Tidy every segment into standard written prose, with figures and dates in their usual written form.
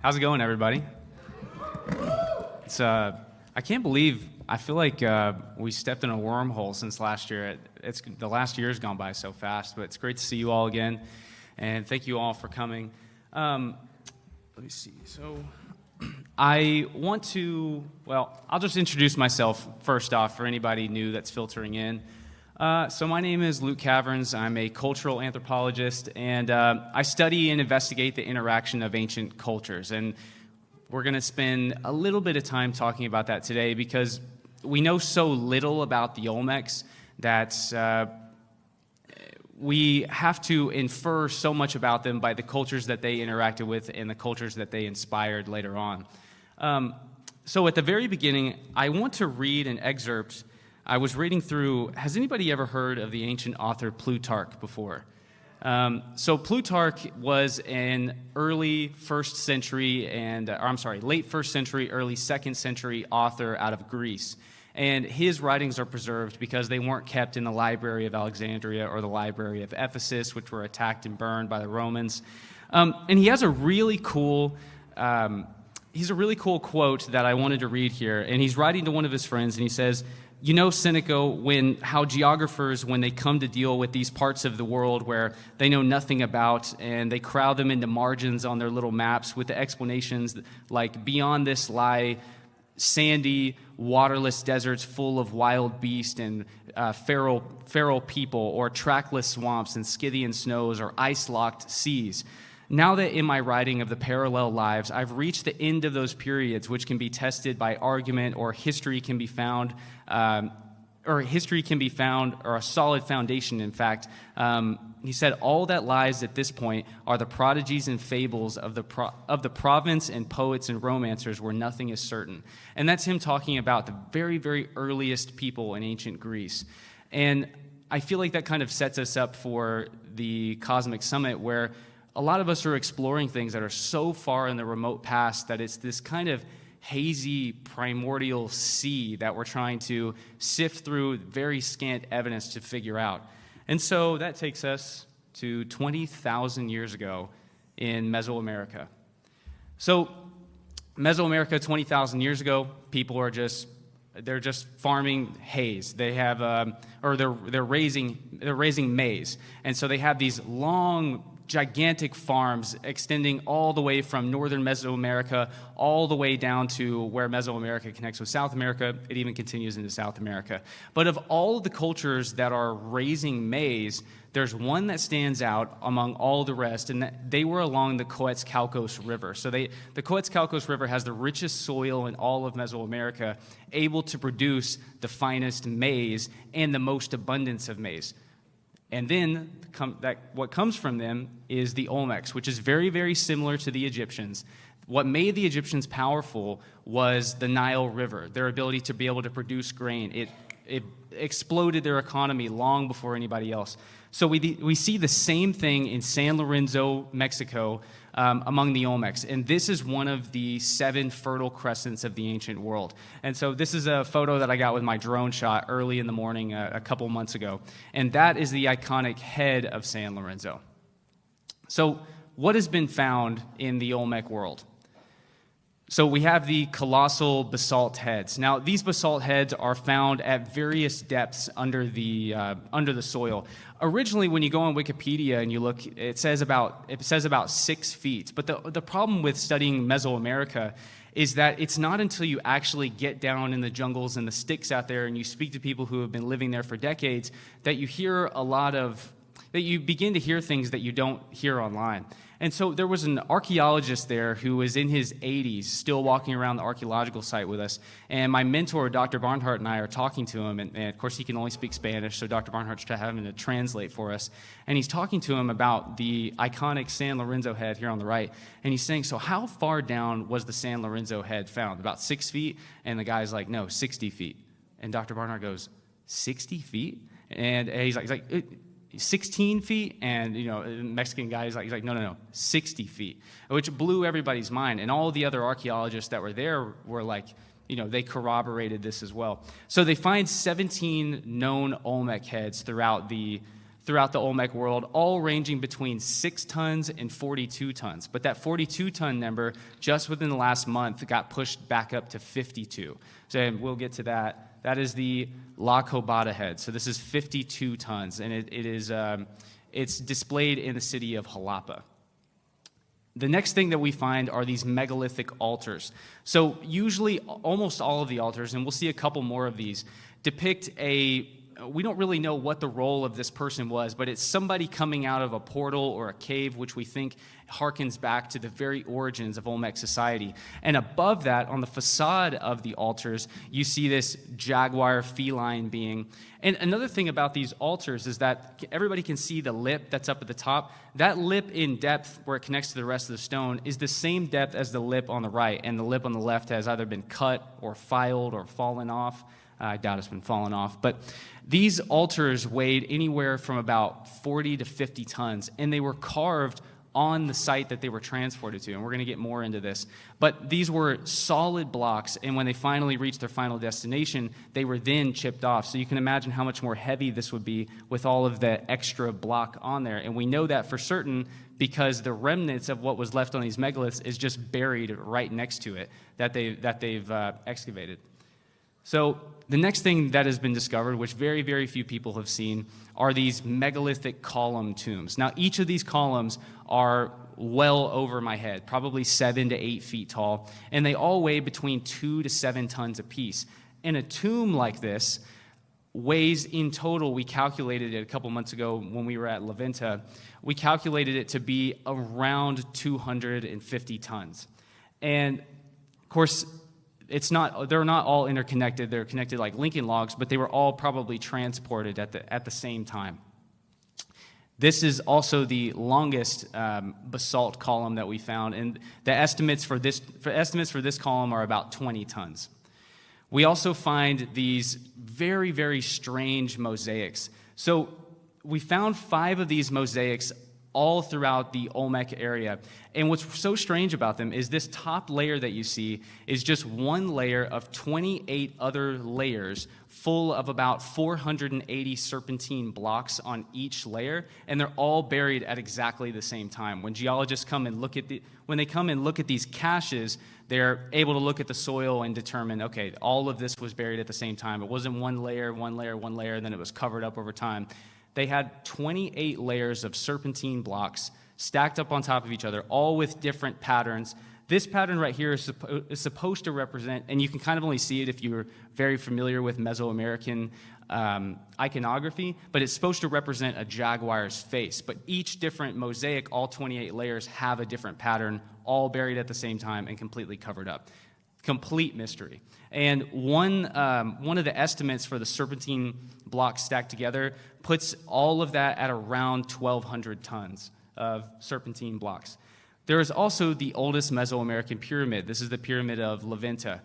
How's it going, everybody? I can't believe, I feel like we stepped in a wormhole since last year. The last year's gone by so fast, but it's great to see you all again, and thank you all for coming. Let me see. So I want to, I'll just introduce myself first off for anybody new that's filtering in. So my name is Luke Caverns. I'm a cultural anthropologist, and I study and investigate the interaction of ancient cultures. And we're going to spend a little bit of time talking about that today because we know so little about the Olmecs that we have to infer so much about them by the cultures that they interacted with and the cultures that they inspired later on. So at the very beginning, I want to read an excerpt. I was reading through, has anybody ever heard of the ancient author Plutarch before? So Plutarch was an late first century, early second century author out of Greece. And his writings are preserved because they weren't kept in the Library of Alexandria or the Library of Ephesus, which were attacked and burned by the Romans. And he has a really cool quote that I wanted to read here. And he's writing to one of his friends, and he says, "You know, Seneca, how geographers, when they come to deal with these parts of the world where they know nothing about, and they crowd them into margins on their little maps with the explanations like, beyond this lie sandy, waterless deserts full of wild beasts and feral people, or trackless swamps and Scythian snows, or ice-locked seas. Now that in my writing of the parallel lives, I've reached the end of those periods which can be tested by argument, or history can be found, or a solid foundation, in fact. He said, all that lies at this point are the prodigies and fables of the province and poets and romancers where nothing is certain." And that's him talking about the very, very earliest people in ancient Greece. And I feel like that kind of sets us up for the Cosmic Summit, where a lot of us are exploring things that are so far in the remote past that it's this kind of hazy primordial sea that we're trying to sift through very scant evidence to figure out. And so that takes us to 20,000 years ago in Mesoamerica. So Mesoamerica 20,000 years ago, people are just farming haze. They have they're raising maize. And so they have these long, gigantic farms extending all the way from northern Mesoamerica all the way down to where Mesoamerica connects with South America. It even continues into South America. But of all of the cultures that are raising maize, there's one that stands out among all the rest, and they were along the Coetzalcoatl River. So the Coetzalcoatl River has the richest soil in all of Mesoamerica, able to produce the finest maize and the most abundance of maize. And then what comes from them is the Olmecs, which is very, very similar to the Egyptians. What made the Egyptians powerful was the Nile River, their ability to be able to produce grain. It exploded their economy long before anybody else. So we see the same thing in San Lorenzo, Mexico, among the Olmecs. And this is one of the 7 fertile crescents of the ancient world. And so this is a photo that I got with my drone shot early in the morning a couple months ago. And that is the iconic head of San Lorenzo. So what has been found in the Olmec world? So we have the colossal basalt heads. Now, these basalt heads are found at various depths under the soil. Originally, when you go on Wikipedia and you look, it says about 6 feet. But the problem with studying Mesoamerica is that it's not until you actually get down in the jungles and the sticks out there and you speak to people who have been living there for decades that you begin to hear things that you don't hear online. And so there was an archaeologist there who was in his 80s, still walking around the archaeological site with us. And my mentor, Dr. Barnhart, and I are talking to him. And of course, he can only speak Spanish, so Dr. Barnhart's having to translate for us. And he's talking to him about the iconic San Lorenzo head here on the right. And he's saying, so how far down was the San Lorenzo head found? About 6 feet? And the guy's like, no, 60 feet. And Dr. Barnhart goes, 60 feet? And he's like 16 feet, and the Mexican guy he's like, no, 60 feet, which blew everybody's mind. And all the other archaeologists that were there were like, they corroborated this as well. So they find 17 known Olmec heads throughout the throughout the Olmec world, all ranging between 6 tons and 42 tons. But that 42-ton number, just within the last month, got pushed back up to 52. So we'll get to that. That is the La Cobada head. So this is 52 tons, and it's displayed in the city of Jalapa. The next thing that we find are these megalithic altars. So usually, almost all of the altars, and we'll see a couple more of these, depict we don't really know what the role of this person was, but it's somebody coming out of a portal or a cave, which we think harkens back to the very origins of Olmec society. And above that, on the facade of the altars, you see this jaguar feline being. And another thing about these altars is that everybody can see the lip that's up at the top. That lip in depth, where it connects to the rest of the stone, is the same depth as the lip on the right, and the lip on the left has either been cut or filed or fallen off. I doubt it's been fallen off. But these altars weighed anywhere from about 40 to 50 tons, and they were carved on the site that they were transported to, and we're going to get more into this. But these were solid blocks, and when they finally reached their final destination, they were then chipped off. So you can imagine how much more heavy this would be with all of the extra block on there. And we know that for certain because the remnants of what was left on these megaliths is just buried right next to it that they've excavated. So the next thing that has been discovered, which very, very few people have seen, are these megalithic column tombs. Now, each of these columns are well over my head, probably 7 to 8 feet tall, and they all weigh between 2 to 7 tons apiece. And a tomb like this weighs in total, we calculated it a couple months ago when we were at La Venta, we calculated it to be around 250 tons. And, of course, they're not all interconnected. They're connected like Lincoln logs, but they were all probably transported at the same time. This is also the longest basalt column that we found, and the estimates for this column are about 20 tons. We also find these very, very strange mosaics. So we found 5 of these mosaics all throughout the Olmec area. And what's so strange about them is this top layer that you see is just one layer of 28 other layers full of about 480 serpentine blocks on each layer, and they're all buried at exactly the same time. When geologists come and look at these caches, they're able to look at the soil and determine, okay, all of this was buried at the same time. It wasn't one layer, and then it was covered up over time. They had 28 layers of serpentine blocks stacked up on top of each other, all with different patterns. This pattern right here is supposed to represent, and you can kind of only see it if you're very familiar with Mesoamerican iconography, but it's supposed to represent a jaguar's face. But each different mosaic, all 28 layers, have a different pattern, all buried at the same time and completely covered up. Complete mystery. And one of the estimates for the serpentine blocks stacked together puts all of that at around 1,200 tons of serpentine blocks. There is also the oldest Mesoamerican pyramid. This is the pyramid of La Venta.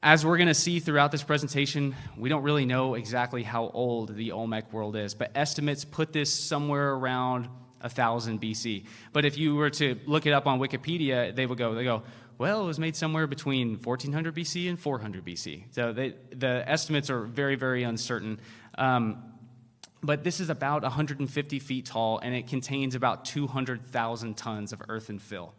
As we're going to see throughout this presentation, we don't really know exactly how old the Olmec world is, but estimates put this somewhere around 1000 BC. But if you were to look it up on Wikipedia, they go, well, it was made somewhere between 1400 BC and 400 BC. So the estimates are very, very uncertain. But this is about 150 feet tall, and it contains about 200,000 tons of earth and fill.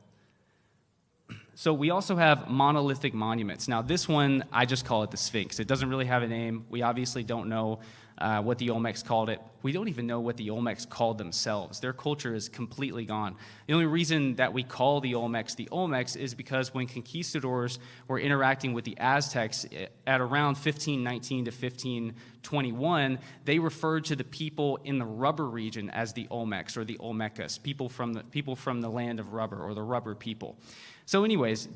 So we also have monolithic monuments. Now, this one, I just call it the Sphinx. It doesn't really have a name. We obviously don't know what the Olmecs called it. We don't even know what the Olmecs called themselves. Their culture is completely gone. The only reason that we call the Olmecs is because when conquistadors were interacting with the Aztecs at around 1519 to 1521, they referred to the people in the rubber region as the Olmecs or the Olmecas, people from the land of rubber, or the rubber people. So anyways,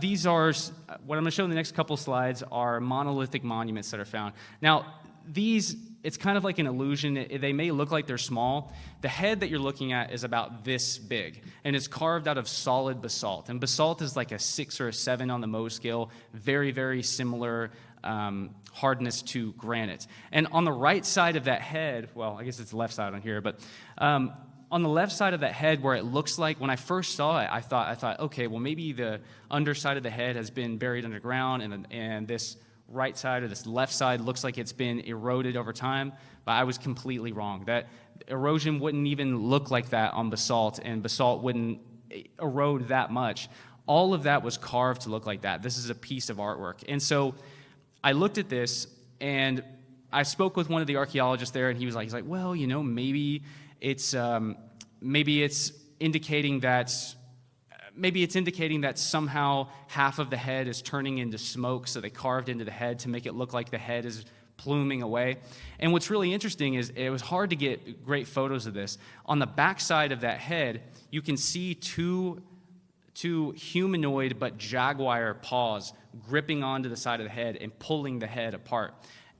these are, what I'm going to show in the next couple slides are monolithic monuments that are found. Now, these, it's kind of like an illusion. They may look like they're small. The head that you're looking at is about this big, and it's carved out of solid basalt. And basalt is like a 6 or a 7 on the Mohs scale, very, very similar hardness to granite. And on the right side of that head, well, I guess it's the left side on here, but on the left side of that head, where it looks like, when I first saw it, I thought, okay, well, maybe the underside of the head has been buried underground, and this right side or this left side looks like it's been eroded over time, but I was completely wrong. That erosion wouldn't even look like that on basalt, and basalt wouldn't erode that much. All of that was carved to look like that. This is a piece of artwork. And so I looked at this, and I spoke with one of the archaeologists there, and he's like, well, maybe it's indicating that somehow half of the head is turning into smoke, so they carved into the head to make it look like the head is pluming away. And what's really interesting is it was hard to get great photos of this. On the backside of that head, you can see two humanoid but jaguar paws gripping onto the side of the head and pulling the head apart.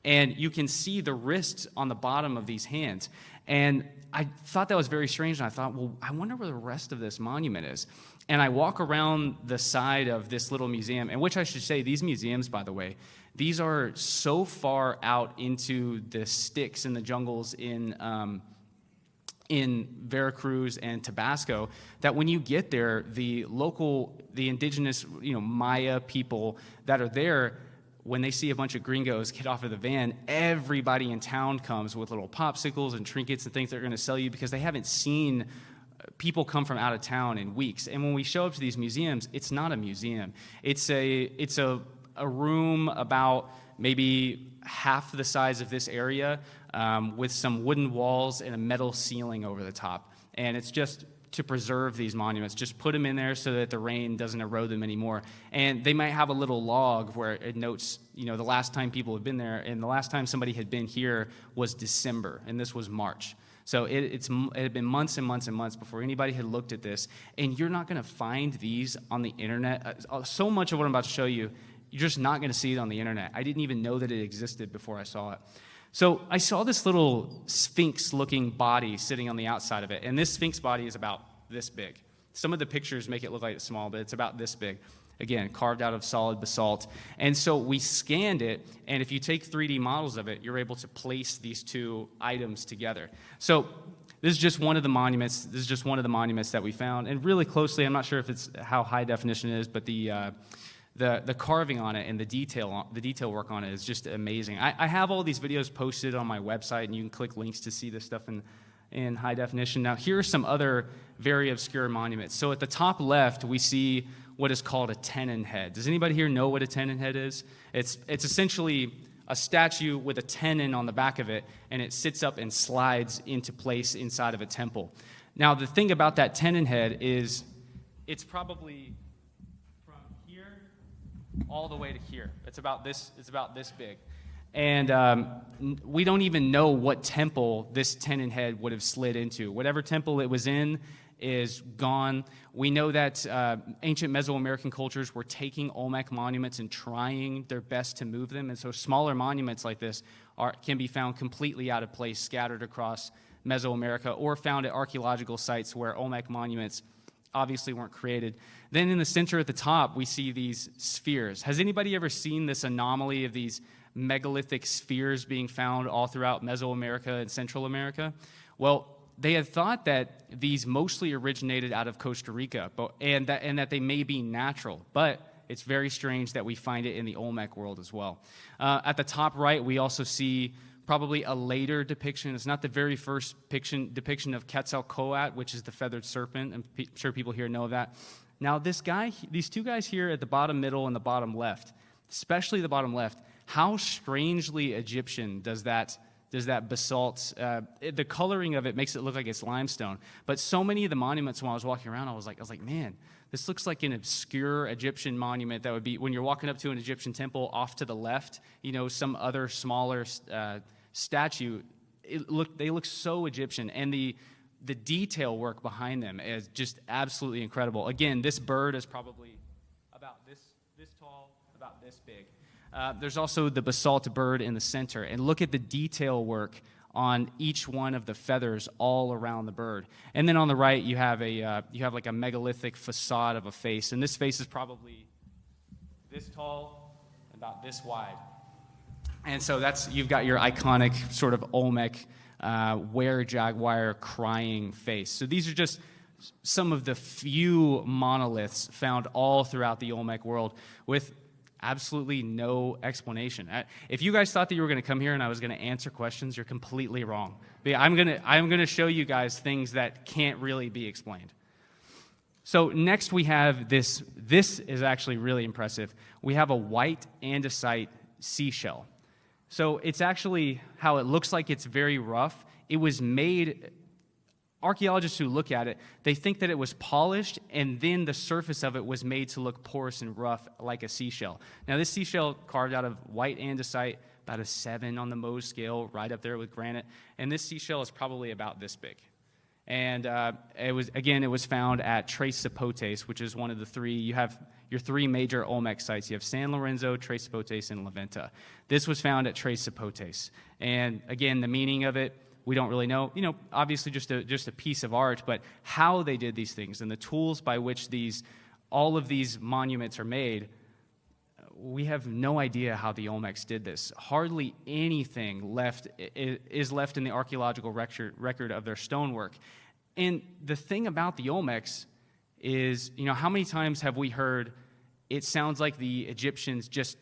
And you can see the wrists on the bottom of these hands. And I thought that was very strange, and I thought, well, I wonder where the rest of this monument is. And I walk around the side of this little museum, and which I should say, these museums, by the way, these are so far out into the sticks and the jungles in Veracruz and Tabasco, that when you get there, the indigenous, Maya people that are there, when they see a bunch of gringos get off of the van, everybody in town comes with little popsicles and trinkets and things they're going to sell you because they haven't seen people come from out of town in weeks. And when we show up to these museums, it's not a museum. It's a room about maybe half the size of this area, with some wooden walls and a metal ceiling over the top. And it's just to preserve these monuments. Just put them in there so that the rain doesn't erode them anymore. And they might have a little log where it notes, the last time people have been there, and the last time somebody had been here was December, and this was March. So it had been months and months and months before anybody had looked at this. And you're not going to find these on the internet. So much of what I'm about to show you, you're just not going to see it on the internet. I didn't even know that it existed before I saw it. So I saw this little sphinx-looking body sitting on the outside of it, and this sphinx body is about this big. Some of the pictures make it look like it's small, but it's about this big. Again, carved out of solid basalt. And so we scanned it, and if you take 3D models of it, you're able to place these two items together. So this is just one of the monuments. This is just one of the monuments that we found. And really closely, I'm not sure if it's how high definition it is, but the carving on it and the detail work on it is just amazing. I have all these videos posted on my website, and you can click links to see this stuff in high definition. Now, here are some other very obscure monuments. So at the top left, we see what is called a tenon head. Does anybody here know what a tenon head is? It's essentially a statue with a tenon on the back of it, and it sits up and slides into place inside of a temple. Now, the thing about that tenon head is it's probably from here all the way to here. It's about this big. And we don't even know what temple this tenon head would have slid into. Whatever temple it was in is gone. We know that ancient Mesoamerican cultures were taking Olmec monuments and trying their best to move them. And so smaller monuments like this can be found completely out of place, scattered across Mesoamerica, or found at archaeological sites where Olmec monuments obviously weren't created. Then in the center at the top, we see these spheres. Has anybody ever seen this anomaly of these megalithic spheres being found all throughout Mesoamerica and Central America? Well, they had thought that these mostly originated out of Costa Rica, and that they may be natural, but it's very strange that we find it in the Olmec world as well. At the top right, we also see probably a later depiction. It's not the very first depiction of Quetzalcoatl, which is the feathered serpent. I'm sure people here know of that. Now, these two guys here at the bottom middle and the bottom left, especially the bottom left, how strangely Egyptian does that basalt, the coloring of it makes it look like it's limestone. But so many of the monuments, when I was walking around, I was like, man, this looks like an obscure Egyptian monument that would be, when you're walking up to an Egyptian temple off to the left, some other smaller statue, they look so Egyptian. And the detail work behind them is just absolutely incredible. Again, this bird is probably about this tall, about this big. There's also the basalt bird in the center, and look at the detail work on each one of the feathers all around the bird. And then on the right, you have like a megalithic facade of a face, and this face is probably this tall, about this wide. And so you've got your iconic sort of Olmec were-jaguar crying face. So these are just some of the few monoliths found all throughout the Olmec world with absolutely no explanation. If you guys thought that you were going to come here and I was going to answer questions, you're completely wrong. But I'm going to show you guys things that can't really be explained. So next we have this. This is actually really impressive. We have a white andesite seashell. So it's actually how it looks like it's very rough. It was made, archaeologists who look at it, they think that it was polished and then the surface of it was made to look porous and rough like a seashell. Now this seashell carved out of white andesite, about a 7 on the Mohs scale, right up there with granite. And this seashell is probably about this big. And it was found at Tres Zapotes, which is one of the three. You have your three major Olmec sites. You have San Lorenzo, Tres Zapotes, and La Venta. This was found at Tres Zapotes. And again, the meaning of it, we don't really know. Obviously just a piece of art, but how they did these things and the tools by which all of these monuments are made, we have no idea how the Olmecs did this. Hardly anything is left in the archaeological record of their stonework. And the thing about the Olmecs is, how many times have we heard it sounds like the Egyptians just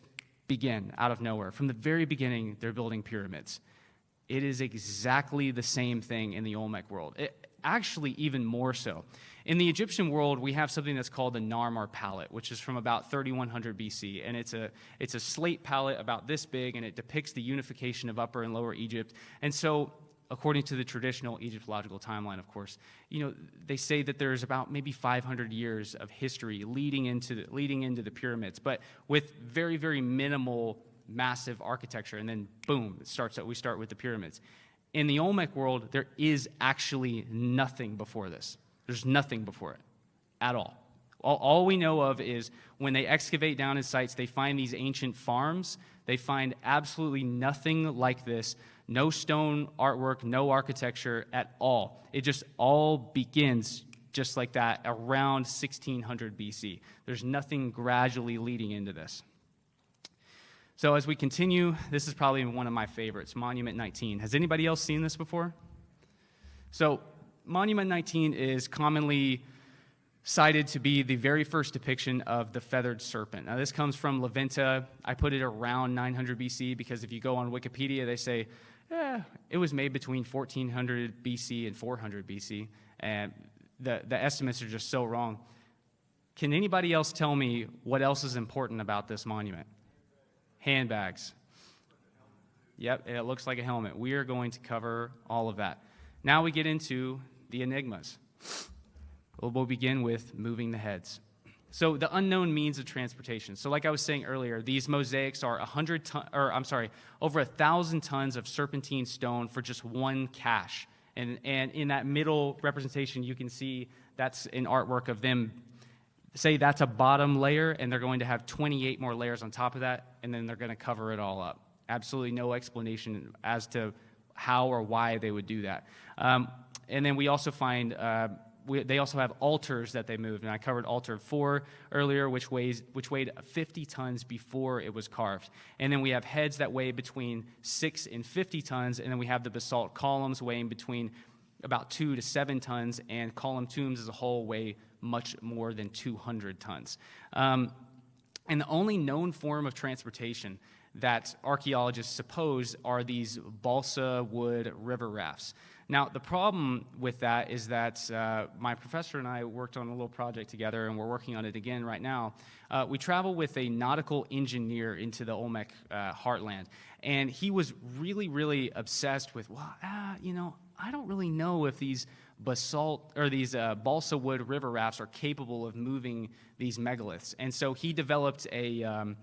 begin out of nowhere? From the very beginning, they're building pyramids. It is exactly the same thing in the Olmec world. Actually, even more so. In the Egyptian world, we have something that's called the Narmer palette, which is from about 3100 BC, and it's a slate palette about this big, and it depicts the unification of Upper and Lower Egypt. And so, according to the traditional Egyptological timeline, of course, they say that there's about maybe 500 years of history leading into the pyramids, but with very, very minimal, massive architecture, and then boom, we start with the pyramids. In the Olmec world, there is actually nothing before this. There's nothing before it at all. All we know of is when they excavate down in sites, they find these ancient farms. They find absolutely nothing like this. No stone artwork, no architecture at all. It just all begins just like that around 1600 BC. There's nothing gradually leading into this. So as we continue, this is probably one of my favorites, Monument 19. Has anybody else seen this before? So Monument 19 is commonly cited to be the very first depiction of the feathered serpent. Now, this comes from La Venta. I put it around 900 BC because if you go on Wikipedia, they say, it was made between 1400 BC and 400 BC, and the estimates are just so wrong. Can anybody else tell me what else is important about this monument? Handbags. Yep, it looks like a helmet. We are going to cover all of that. Now we get into the enigmas. We'll begin with moving the heads. So the unknown means of transportation. So like I was saying earlier, these mosaics are over 1,000 tons of serpentine stone for just one cache. And in that middle representation, you can see that's an artwork of them. Say that's a bottom layer, and they're going to have 28 more layers on top of that, and then they're going to cover it all up. Absolutely no explanation as to how or why they would do that. And then we also find they also have altars that they moved, and I covered altar 4 earlier, which weighed 50 tons before it was carved. And then we have heads that weigh between 6 and 50 tons, and then we have the basalt columns weighing between about 2 to 7 tons, and column tombs as a whole weigh much more than 200 tons. And the only known form of transportation that archaeologists suppose are these balsa wood river rafts. Now, the problem with that is that my professor and I worked on a little project together, and we're working on it again right now. We travel with a nautical engineer into the Olmec heartland, and he was really, really obsessed with, I don't really know if these balsa wood river rafts are capable of moving these megaliths. And so he developed a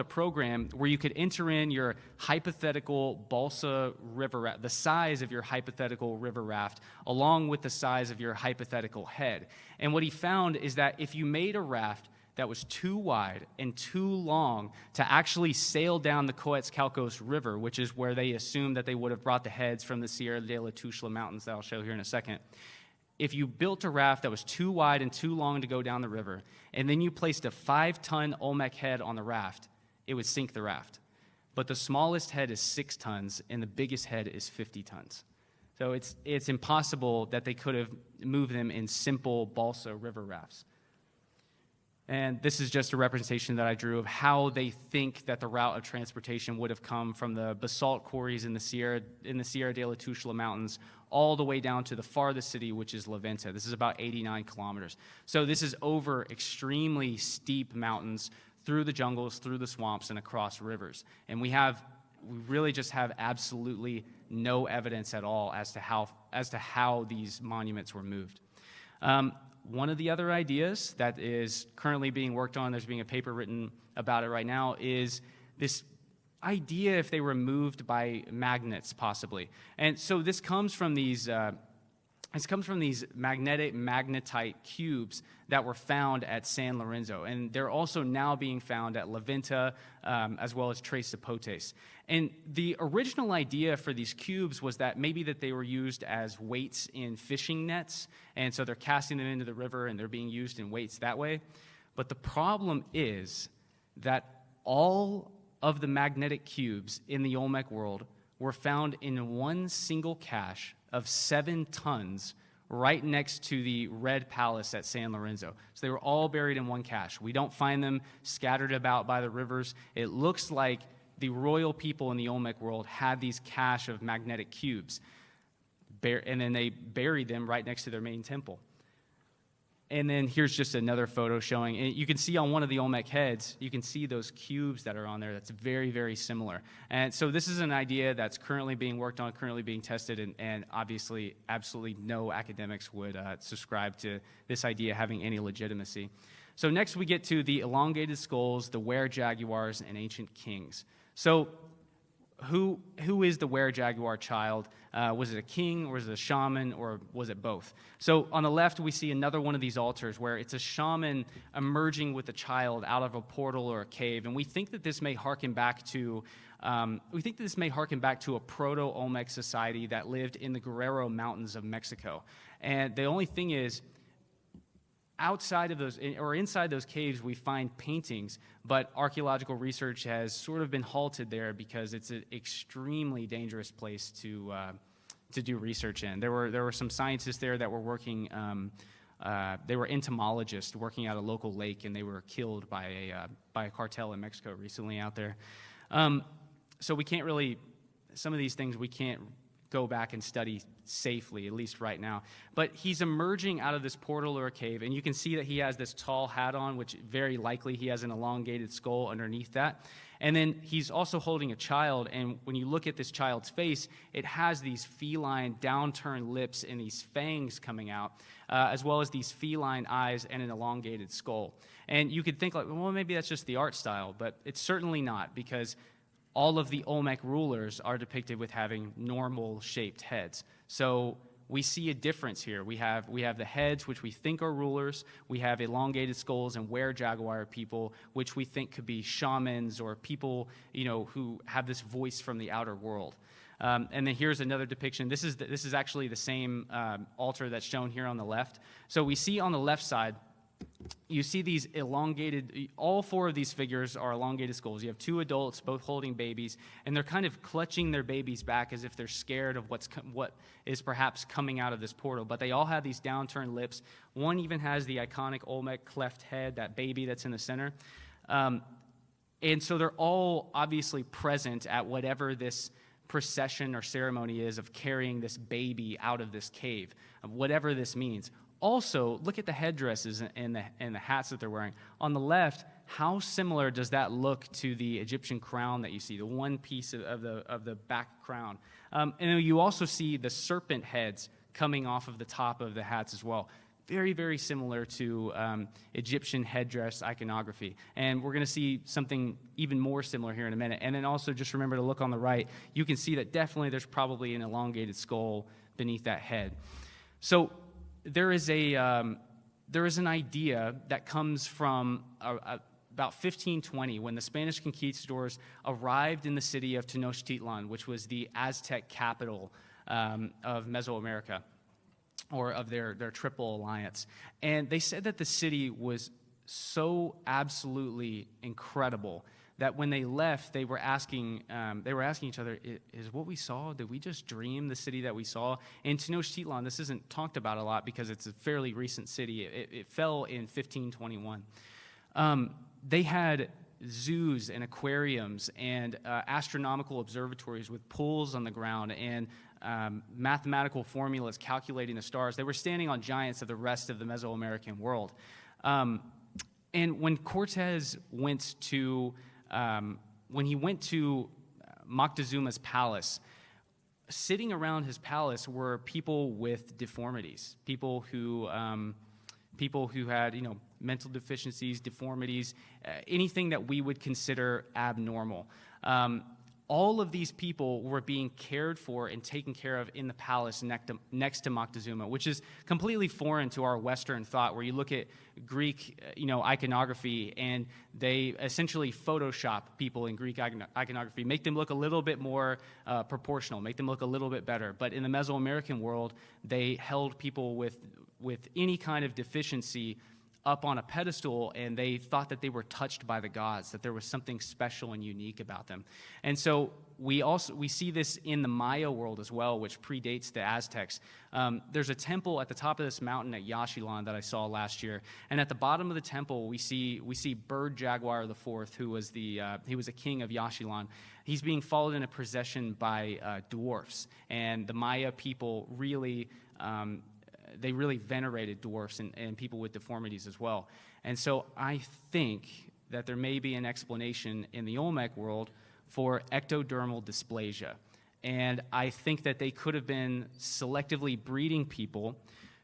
program where you could enter in your hypothetical balsa river raft, the size of your hypothetical river raft, along with the size of your hypothetical head. And what he found is that if you made a raft that was too wide and too long to actually sail down the Coetzcalcos River, which is where they assumed that they would have brought the heads from the Sierra de la Tuxtla Mountains that I'll show here in a second. If you built a raft that was too wide and too long to go down the river, and then you placed a 5-ton Olmec head on the raft, it would sink the raft. But the smallest head is 6 tons, and the biggest head is 50 tons. So it's impossible that they could have moved them in simple balsa river rafts. And this is just a representation that I drew of how they think that the route of transportation would have come from the basalt quarries in the Sierra de la Tuxtla Mountains all the way down to the farthest city, which is La Venta. This is about 89 kilometers. So this is over extremely steep mountains, through the jungles, through the swamps, and across rivers. And we really just have absolutely no evidence at all as to how these monuments were moved. One of the other ideas that is currently being worked on, there's being a paper written about it right now, is this idea if they were moved by magnets, possibly. And so this comes from these magnetite cubes that were found at San Lorenzo, and they're also now being found at La Venta, as well as Tres Zapotes. And the original idea for these cubes was that maybe that they were used as weights in fishing nets, and so they're casting them into the river and they're being used in weights that way. But the problem is that all of the magnetic cubes in the Olmec world were found in one single cache of 7 tons right next to the Red Palace at San Lorenzo. So they were all buried in one cache. We don't find them scattered about by the rivers. It looks like the royal people in the Olmec world had these cache of magnetic cubes, and then they buried them right next to their main temple. And then here's just another photo showing, and you can see on one of the Olmec heads, you can see those cubes that are on there. That's very, very similar. And so this is an idea that's currently being worked on, currently being tested, and obviously absolutely no academics would subscribe to this idea having any legitimacy. So next we get to the elongated skulls, the were-jaguars, and ancient kings. So who is the were-jaguar child? Was it a king, or was it a shaman, or was it both? So on the left, we see another one of these altars where it's a shaman emerging with a child out of a portal or a cave, and we think that this may harken back to a proto-Olmec society that lived in the Guerrero Mountains of Mexico. And the only thing is, outside of those, or inside those caves, we find paintings, but archaeological research has sort of been halted there because it's an extremely dangerous place to do research in. There were some scientists there that were working. They were entomologists working at a local lake, and they were killed by a cartel in Mexico recently out there. So we can't really, some of these things we can't go back and study safely, at least right now. But he's emerging out of this portal or a cave, and you can see that he has this tall hat on, which very likely he has an elongated skull underneath that. And then he's also holding a child, and when you look at this child's face, it has these feline downturned lips and these fangs coming out, as well as these feline eyes and an elongated skull. And you could think like, well, maybe that's just the art style, but it's certainly not, because all of the Olmec rulers are depicted with having normal-shaped heads. So we see a difference here. We have the heads, which we think are rulers. We have elongated skulls and were-jaguar people, which we think could be shamans or people, who have this voice from the outer world. And then here's another depiction. This is actually the same altar that's shown here on the left. So we see on the left side, you see these elongated, all 4 of these figures are elongated skulls. You have 2 adults, both holding babies, and they're kind of clutching their babies back as if they're scared of what is perhaps coming out of this portal. But they all have these downturned lips. One even has the iconic Olmec cleft head, that baby that's in the center. And so they're all obviously present at whatever this procession or ceremony is of carrying this baby out of this cave, of whatever this means. Also, look at the headdresses and the hats that they're wearing. On the left, how similar does that look to the Egyptian crown that you see, the one piece of the back crown? And then you also see the serpent heads coming off of the top of the hats as well. Very, very similar to Egyptian headdress iconography. And we're going to see something even more similar here in a minute. And then also just remember to look on the right. You can see that definitely there's probably an elongated skull beneath that head. So there is an idea that comes from about 1520 when the Spanish conquistadors arrived in the city of Tenochtitlan, which was the Aztec capital of Mesoamerica, or of their Triple Alliance. And they said that the city was so absolutely incredible that when they left, they were asking each other, is what we saw, did we just dream the city that we saw? In Tenochtitlan, this isn't talked about a lot because it's a fairly recent city. It fell in 1521. They had zoos and aquariums and astronomical observatories with pools on the ground and mathematical formulas calculating the stars. They were standing on giants of the rest of the Mesoamerican world. And when Cortez went to, Moctezuma's palace, sitting around his palace were people with deformities, people who had, mental deficiencies, deformities, anything that we would consider abnormal. All of these people were being cared for and taken care of in the palace next to Moctezuma, which is completely foreign to our Western thought, where you look at Greek, iconography, and they essentially Photoshop people in Greek iconography, make them look a little bit more proportional, make them look a little bit better. But in the Mesoamerican world, they held people with any kind of deficiency up on a pedestal, and they thought that they were touched by the gods, that there was something special and unique about them. And so we see this in the Maya world as well, which predates the Aztecs. There's a temple at the top of this mountain at Yaxchilan that I saw last year, and at the bottom of the temple we see Bird Jaguar IV, who was he was a king of Yaxchilan. He's being followed in a procession by dwarfs, and the Maya people really venerated dwarfs and people with deformities as well. And so I think that there may be an explanation in the Olmec world for ectodermal dysplasia. And I think that they could have been selectively breeding people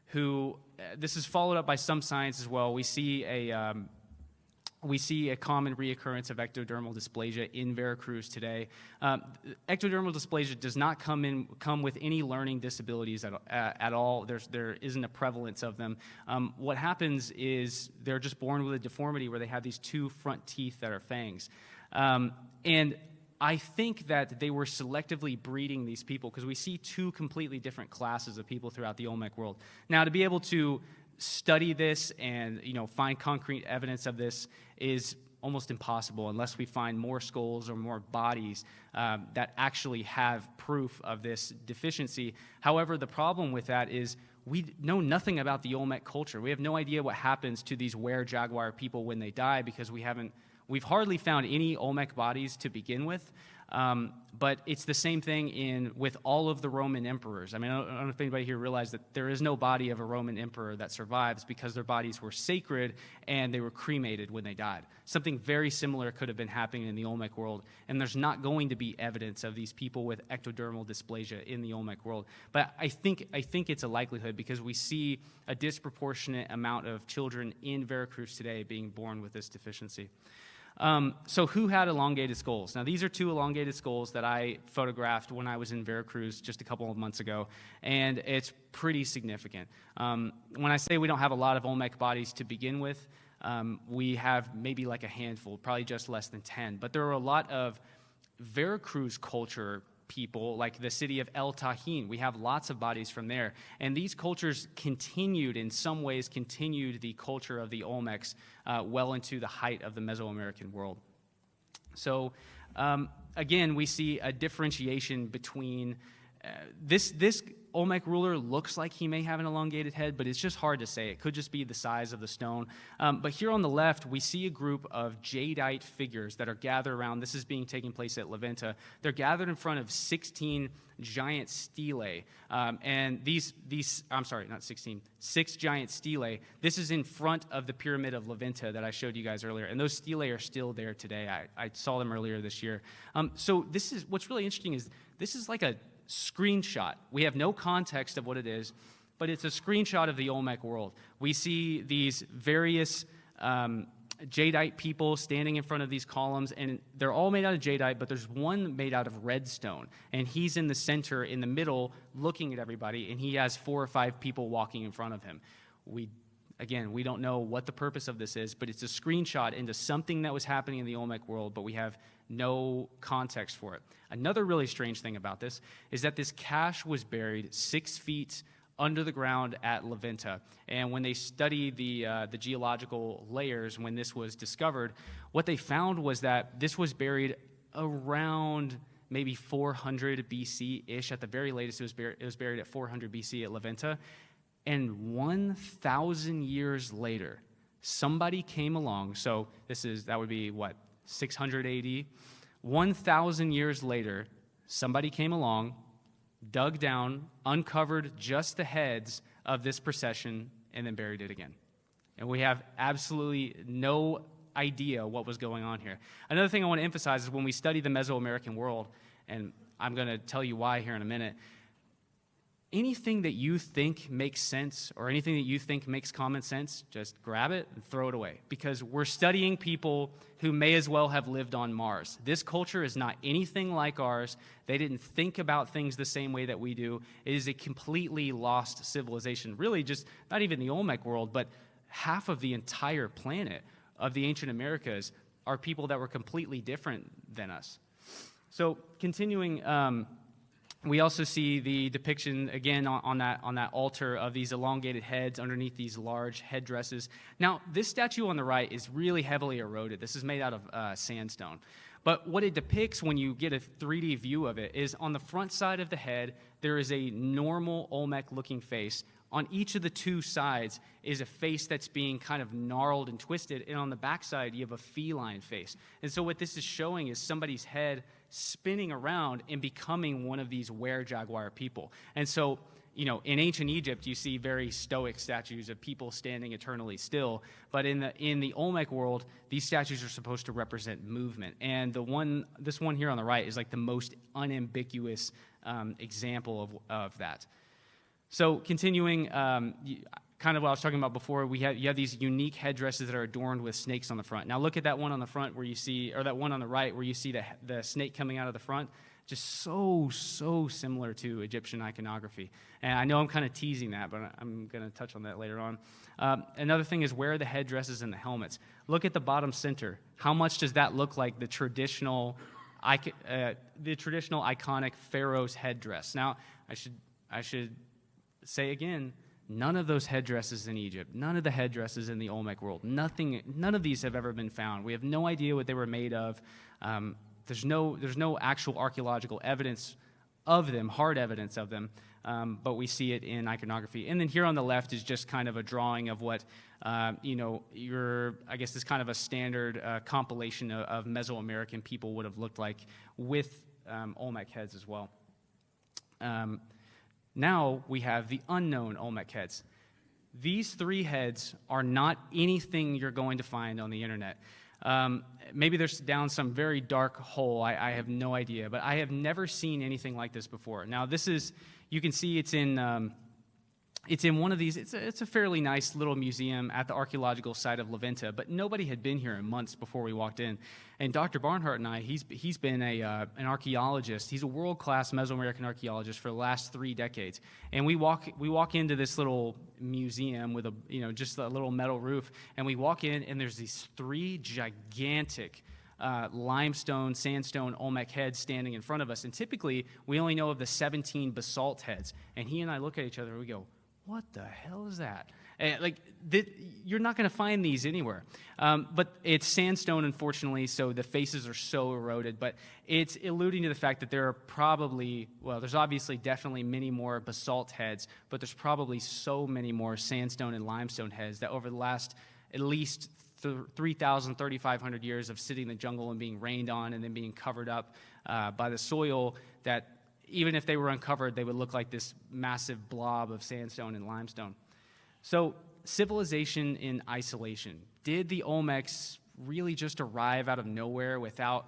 who, this is followed up by some science as well. We see a common reoccurrence of ectodermal dysplasia in Veracruz today. Ectodermal dysplasia does not come with any learning disabilities at all. There isn't a prevalence of them. What happens is they're just born with a deformity where they have these two front teeth that are fangs. And I think that they were selectively breeding these people because we see two completely different classes of people throughout the Olmec world. Now, to be able to study this and find concrete evidence of this is almost impossible unless we find more skulls or more bodies that actually have proof of this deficiency. However, the problem with that is we know nothing about the Olmec culture. We have no idea what happens to these were-jaguar people when they die because we've hardly found any Olmec bodies to begin with. But it's the same thing with all of the Roman emperors. I mean, I don't know if anybody here realized that there is no body of a Roman emperor that survives because their bodies were sacred and they were cremated when they died. Something very similar could have been happening in the Olmec world, and there's not going to be evidence of these people with ectodermal dysplasia in the Olmec world. But I think it's a likelihood because we see a disproportionate amount of children in Veracruz today being born with this deficiency. So who had elongated skulls? Now, these are two elongated skulls that I photographed when I was in Veracruz just a couple of months ago, and it's pretty significant. When I say we don't have a lot of Olmec bodies to begin with, we have maybe like a handful, probably just less than 10. But there are a lot of Veracruz culture people, like the city of El Tajín. We have lots of bodies from there. And these cultures continued the culture of the Olmecs well into the height of the Mesoamerican world. So, again, we see a differentiation between this Olmec ruler looks like he may have an elongated head, but it's just hard to say. It could just be the size of the stone. But here on the left, we see a group of jadeite figures that are gathered around. This is taking place at La Venta. They're gathered in front of 16 giant stelae. And six giant stelae. This is in front of the pyramid of La Venta that I showed you guys earlier. And those stelae are still there today. I saw them earlier this year. So what's really interesting is this is like a screenshot. We have no context of what it is, but it's a screenshot of the Olmec world. We see these various jadeite people standing in front of these columns, and they're all made out of jadeite, but there's one made out of redstone, and he's in the center, in the middle, looking at everybody, and he has 4 or 5 people walking in front of him. We don't know what the purpose of this is, but it's a screenshot into something that was happening in the Olmec world, but we have no context for it. Another really strange thing about this is that this cache was buried 6 feet under the ground at La Venta. And when they studied the geological layers when this was discovered, what they found was that this was buried around maybe 400 BC-ish. At the very latest, it was buried at 400 BC at La Venta. And 1,000 years later, somebody came along. So that would be what, 600 AD? 1,000 years later, somebody came along, dug down, uncovered just the heads of this procession, and then buried it again. And we have absolutely no idea what was going on here. Another thing I want to emphasize is when we study the Mesoamerican world, and I'm going to tell you why here in a minute, anything that you think makes sense or anything that you think makes common sense, just grab it and throw it away, because we're studying people who may as well have lived on Mars. This culture is not anything like ours. They didn't think about things the same way that we do. It is a completely lost civilization. Really, just not even the Olmec world, but half of the entire planet of the ancient Americas are people that were completely different than us. So continuing, we also see the depiction, again, on that altar of these elongated heads underneath these large headdresses. Now, this statue on the right is really heavily eroded. This is made out of sandstone. But what it depicts when you get a 3D view of it is on the front side of the head, there is a normal Olmec-looking face. On each of the two sides is a face that's being kind of gnarled and twisted, and on the back side, you have a feline face. And so what this is showing is somebody's head spinning around and becoming one of these were-jaguar people. And so, in ancient Egypt, you see very stoic statues of people standing eternally still. But in the Olmec world, these statues are supposed to represent movement. And this one here on the right is like the most unambiguous example of that. So continuing, kind of what I was talking about before, you have these unique headdresses that are adorned with snakes on the front. Now look at that one on the front where you see, or that one on the right where you see the snake coming out of the front. Just so similar to Egyptian iconography. And I know I'm kind of teasing that, but I'm going to touch on that later on. Another thing is, where are the headdresses and the helmets? Look at the bottom center. How much does that look like the traditional iconic pharaoh's headdress? Now, I should say again, none of those headdresses in Egypt, none of the headdresses in the Olmec world, none of these have ever been found. We have no idea what they were made of. There's no actual archaeological evidence of them, hard evidence of them, but we see it in iconography. And then here on the left is just kind of a drawing of what, I guess is kind of a standard compilation of Mesoamerican people would have looked like with Olmec heads as well. Now we have the unknown Olmec heads. These three heads are not anything you're going to find on the internet. Maybe they're down some very dark hole. I have no idea, but I have never seen anything like this before. Now you can see it's in one of these. It's a fairly nice little museum at the archaeological site of Leventa, but nobody had been here in months before we walked in. And Dr. Barnhart and I, he's been an archaeologist. He's a world-class Mesoamerican archaeologist for the last 3 decades. And we walk into this little museum with just a little metal roof, and we walk in, and there's these 3 gigantic limestone, sandstone Olmec heads standing in front of us. And typically, we only know of the 17 basalt heads. And he and I look at each other, and we go, what the hell is that? You're not going to find these anywhere. But it's sandstone, unfortunately, so the faces are so eroded. But it's alluding to the fact that there are there's obviously definitely many more basalt heads, but there's probably so many more sandstone and limestone heads that over the last at least 3,000, 3,500 years of sitting in the jungle and being rained on and then being covered up by the soil, that even if they were uncovered, they would look like this massive blob of sandstone and limestone. So, civilization in isolation. Did the Olmecs really just arrive out of nowhere without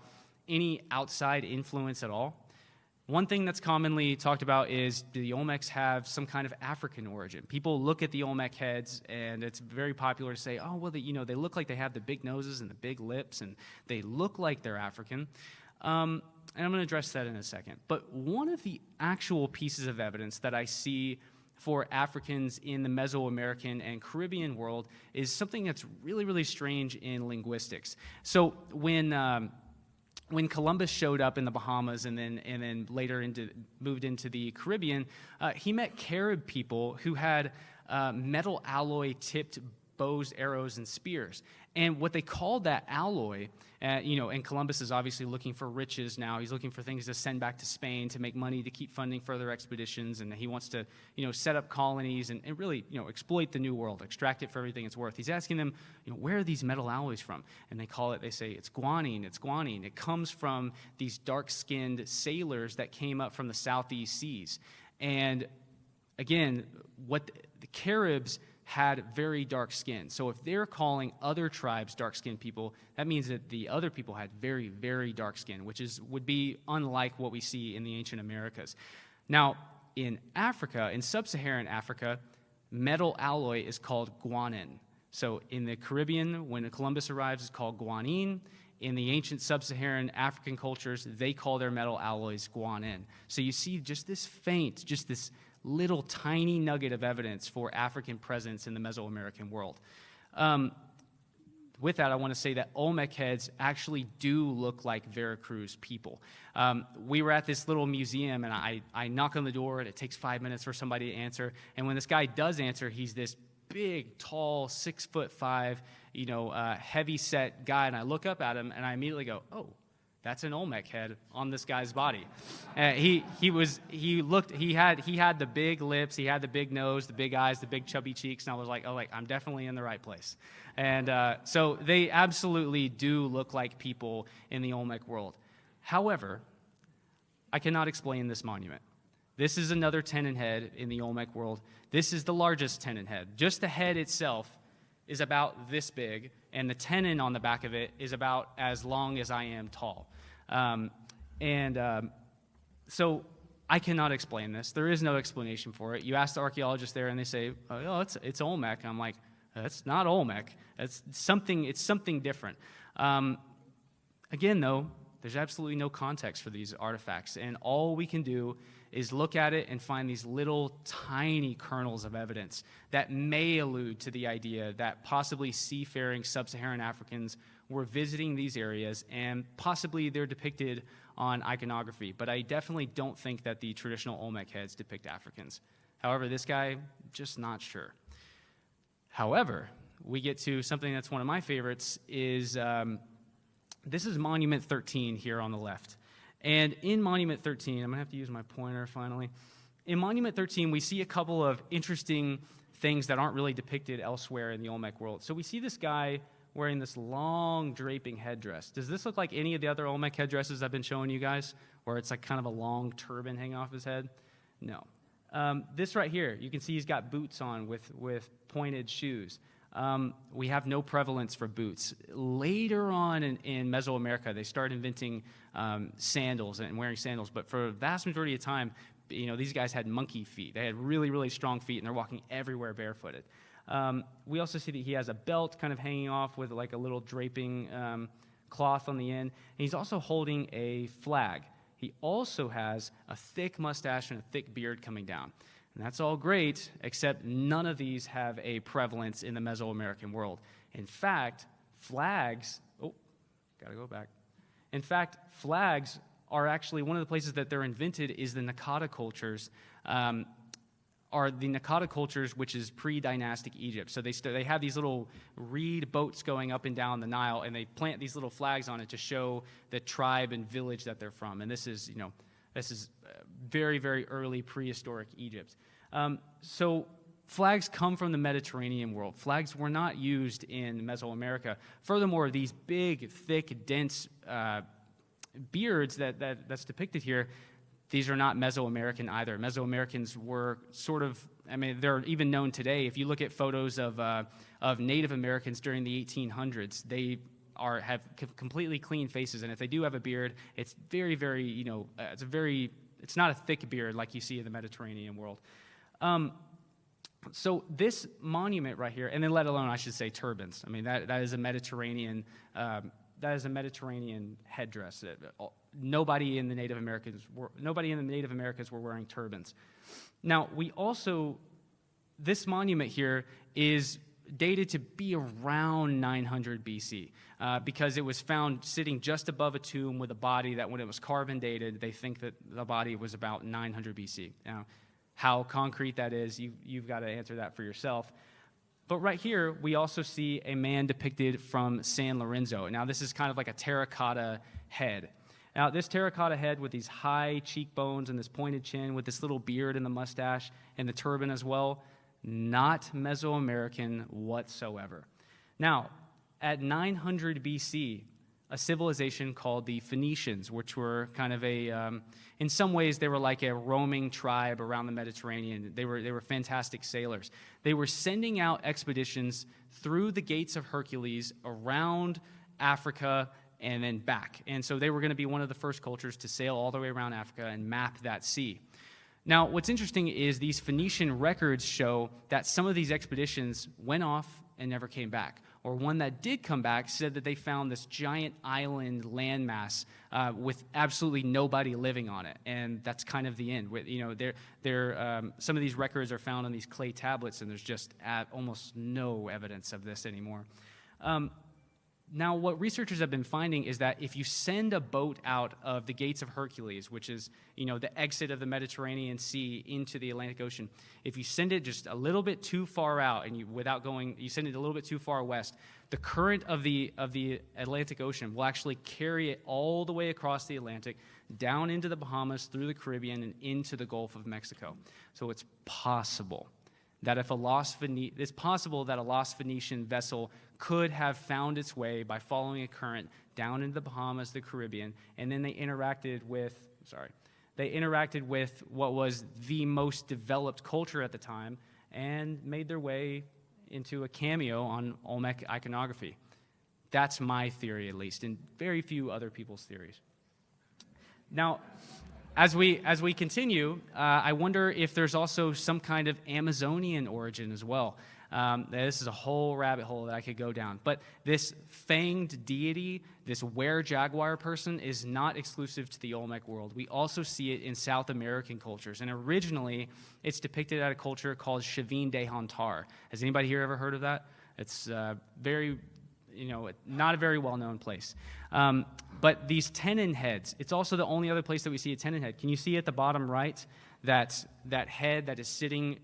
any outside influence at all? One thing that's commonly talked about is, do the Olmecs have some kind of African origin? People look at the Olmec heads, and it's very popular to say, oh, well, they look like they have the big noses and the big lips, and they look like they're African. And I'm going to address that in a second. But one of the actual pieces of evidence that I see for Africans in the Mesoamerican and Caribbean world is something that's really, really strange in linguistics. So when Columbus showed up in the Bahamas and then later moved into the Caribbean, he met Carib people who had metal alloy tipped bows, arrows, and spears. And what they called that alloy, and Columbus is obviously looking for riches now. He's looking for things to send back to Spain to make money to keep funding further expeditions, and he wants to, set up colonies and really, exploit the New World, extract it for everything it's worth. He's asking them, where are these metal alloys from? And they say, it's guanine, it's guanine. It comes from these dark-skinned sailors that came up from the Southeast Seas. And again, the Caribs had very dark skin. So if they're calling other tribes dark-skinned people, that means that the other people had very, very dark skin, which would be unlike what we see in the ancient Americas. Now, in Africa, in sub-Saharan Africa, metal alloy is called guanin. So in the Caribbean, when Columbus arrives, it's called guanine. In the ancient sub-Saharan African cultures, they call their metal alloys guanin. So you see just this little tiny nugget of evidence for African presence in the Mesoamerican world. With that, I want to say that Olmec heads actually do look like Veracruz people. We were at this little museum, and I knock on the door, and it takes 5 minutes for somebody to answer. And when this guy does answer, he's this big, tall, 6'5", heavy-set guy, and I look up at him, and I immediately go, oh, that's an Olmec head on this guy's body. He had the big lips, he had the big nose, the big eyes, the big chubby cheeks, and I was like, I'm definitely in the right place. And so they absolutely do look like people in the Olmec world. However, I cannot explain this monument. This is another tenon head in the Olmec world. This is the largest tenon head. Just the head itself is about this big, and the tenon on the back of it is about as long as I am tall. So I cannot explain this. There is no explanation for it. You ask the archaeologists there, and they say, "Oh, it's Olmec." And I'm like, "That's not Olmec. It's something different." Again, though, there's absolutely no context for these artifacts, and all we can do is look at it and find these little tiny kernels of evidence that may allude to the idea that possibly seafaring sub-Saharan Africans were visiting these areas, and possibly they're depicted on iconography. But I definitely don't think that the traditional Olmec heads depict Africans. However, this guy, just not sure. However, we get to something that's one of my favorites, is this is Monument 13 here on the left. And in Monument 13, I'm going to have to use my pointer finally. In Monument 13, we see a couple of interesting things that aren't really depicted elsewhere in the Olmec world. So we see this guy wearing this long draping headdress. Does this look like any of the other Olmec headdresses I've been showing you guys, where it's like kind of a long turban hanging off his head? No. This right here, you can see he's got boots on with pointed shoes. We have no prevalence for boots. Later on in Mesoamerica, they start inventing sandals and wearing sandals, but for the vast majority of the time, these guys had monkey feet. They had really, really strong feet, and they're walking everywhere barefooted. We also see that he has a belt kind of hanging off with like a little draping cloth on the end, and he's also holding a flag. He also has a thick mustache and a thick beard coming down. And that's all great, except none of these have a prevalence in the Mesoamerican world. In fact, flags are actually one of the places that they're invented is the Naqada cultures, which is pre-dynastic Egypt. So they have these little reed boats going up and down the Nile, and they plant these little flags on it to show the tribe and village that they're from. And this is very, very early prehistoric Egypt. So flags come from the Mediterranean world. Flags were not used in Mesoamerica. Furthermore, these big, thick, dense beards that's depicted here, these are not Mesoamerican either. Mesoamericans were they're even known today. If you look at photos of Native Americans during the 1800s, they have completely clean faces, and if they do have a beard, it's very, very, it's not a thick beard like you see in the Mediterranean world. So this monument right here, and then let alone, I should say, turbans. I mean, that is a Mediterranean headdress. Nobody in the Native Americas were wearing turbans. Now, this monument here is dated to be around 900 BC because it was found sitting just above a tomb with a body that when it was carbon dated, they think that the body was about 900 BC. Now, how concrete that is, you've got to answer that for yourself. But right here, we also see a man depicted from San Lorenzo. Now, this is kind of like a terracotta head. Now, this terracotta head with these high cheekbones and this pointed chin with this little beard and the mustache and the turban as well, not Mesoamerican whatsoever. Now, at 900 BC, a civilization called the Phoenicians, which were kind of in some ways, they were like a roaming tribe around the Mediterranean. They were fantastic sailors. They were sending out expeditions through the gates of Hercules around Africa and then back. And so they were going to be one of the first cultures to sail all the way around Africa and map that sea. Now, what's interesting is these Phoenician records show that some of these expeditions went off and never came back. Or one that did come back said that they found this giant island landmass with absolutely nobody living on it, and that's kind of the end. Some of these records are found on these clay tablets, and there's just almost no evidence of this anymore. Now, what researchers have been finding is that if you send a boat out of the Gates of Hercules, which is, the exit of the Mediterranean Sea into the Atlantic Ocean, if you send it just a little bit too far out and you send it a little bit too far west, the current of the Atlantic Ocean will actually carry it all the way across the Atlantic, down into the Bahamas, through the Caribbean, and into the Gulf of Mexico. So it's possible that it's possible that a lost Phoenician vessel could have found its way by following a current down into the Bahamas, the Caribbean, and then they interacted with what was the most developed culture at the time and made their way into a cameo on Olmec iconography. That's my theory, at least, and very few other people's theories. Now, as we continue, I wonder if there's also some kind of Amazonian origin as well. This is a whole rabbit hole that I could go down. But this fanged deity, this were-jaguar person, is not exclusive to the Olmec world. We also see it in South American cultures. And originally, it's depicted at a culture called Chavin de Hontar. Has anybody here ever heard of that? It's not a very well-known place. But these tenon heads, it's also the only other place that we see a tenon head. Can you see at the bottom right that head that is sitting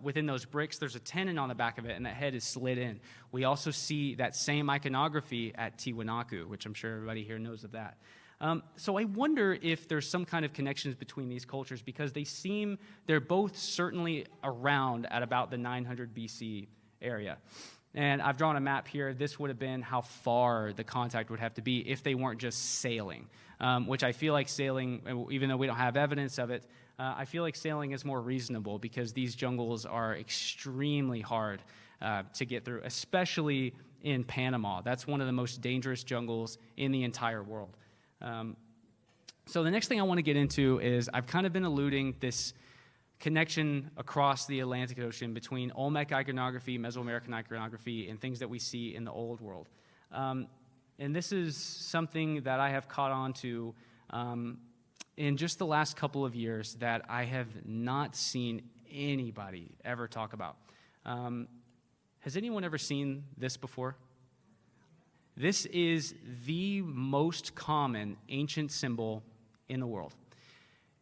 within those bricks? There's a tenon on the back of it, and that head is slid in. We also see that same iconography at Tiwanaku, which I'm sure everybody here knows of that. So I wonder if there's some kind of connections between these cultures, because they're both certainly around at about the 900 BC area. And I've drawn a map here. This would have been how far the contact would have to be if they weren't just sailing, which I feel like sailing, even though we don't have evidence of it, I feel like sailing is more reasonable because these jungles are extremely hard to get through, especially in Panama. That's one of the most dangerous jungles in the entire world. So the next thing I want to get into is I've kind of been alluding this connection across the Atlantic Ocean between Olmec iconography, Mesoamerican iconography, and things that we see in the Old World. And this is something that I have caught on to in just the last couple of years that I have not seen anybody ever talk about. Has anyone ever seen this before? This is the most common ancient symbol in the world.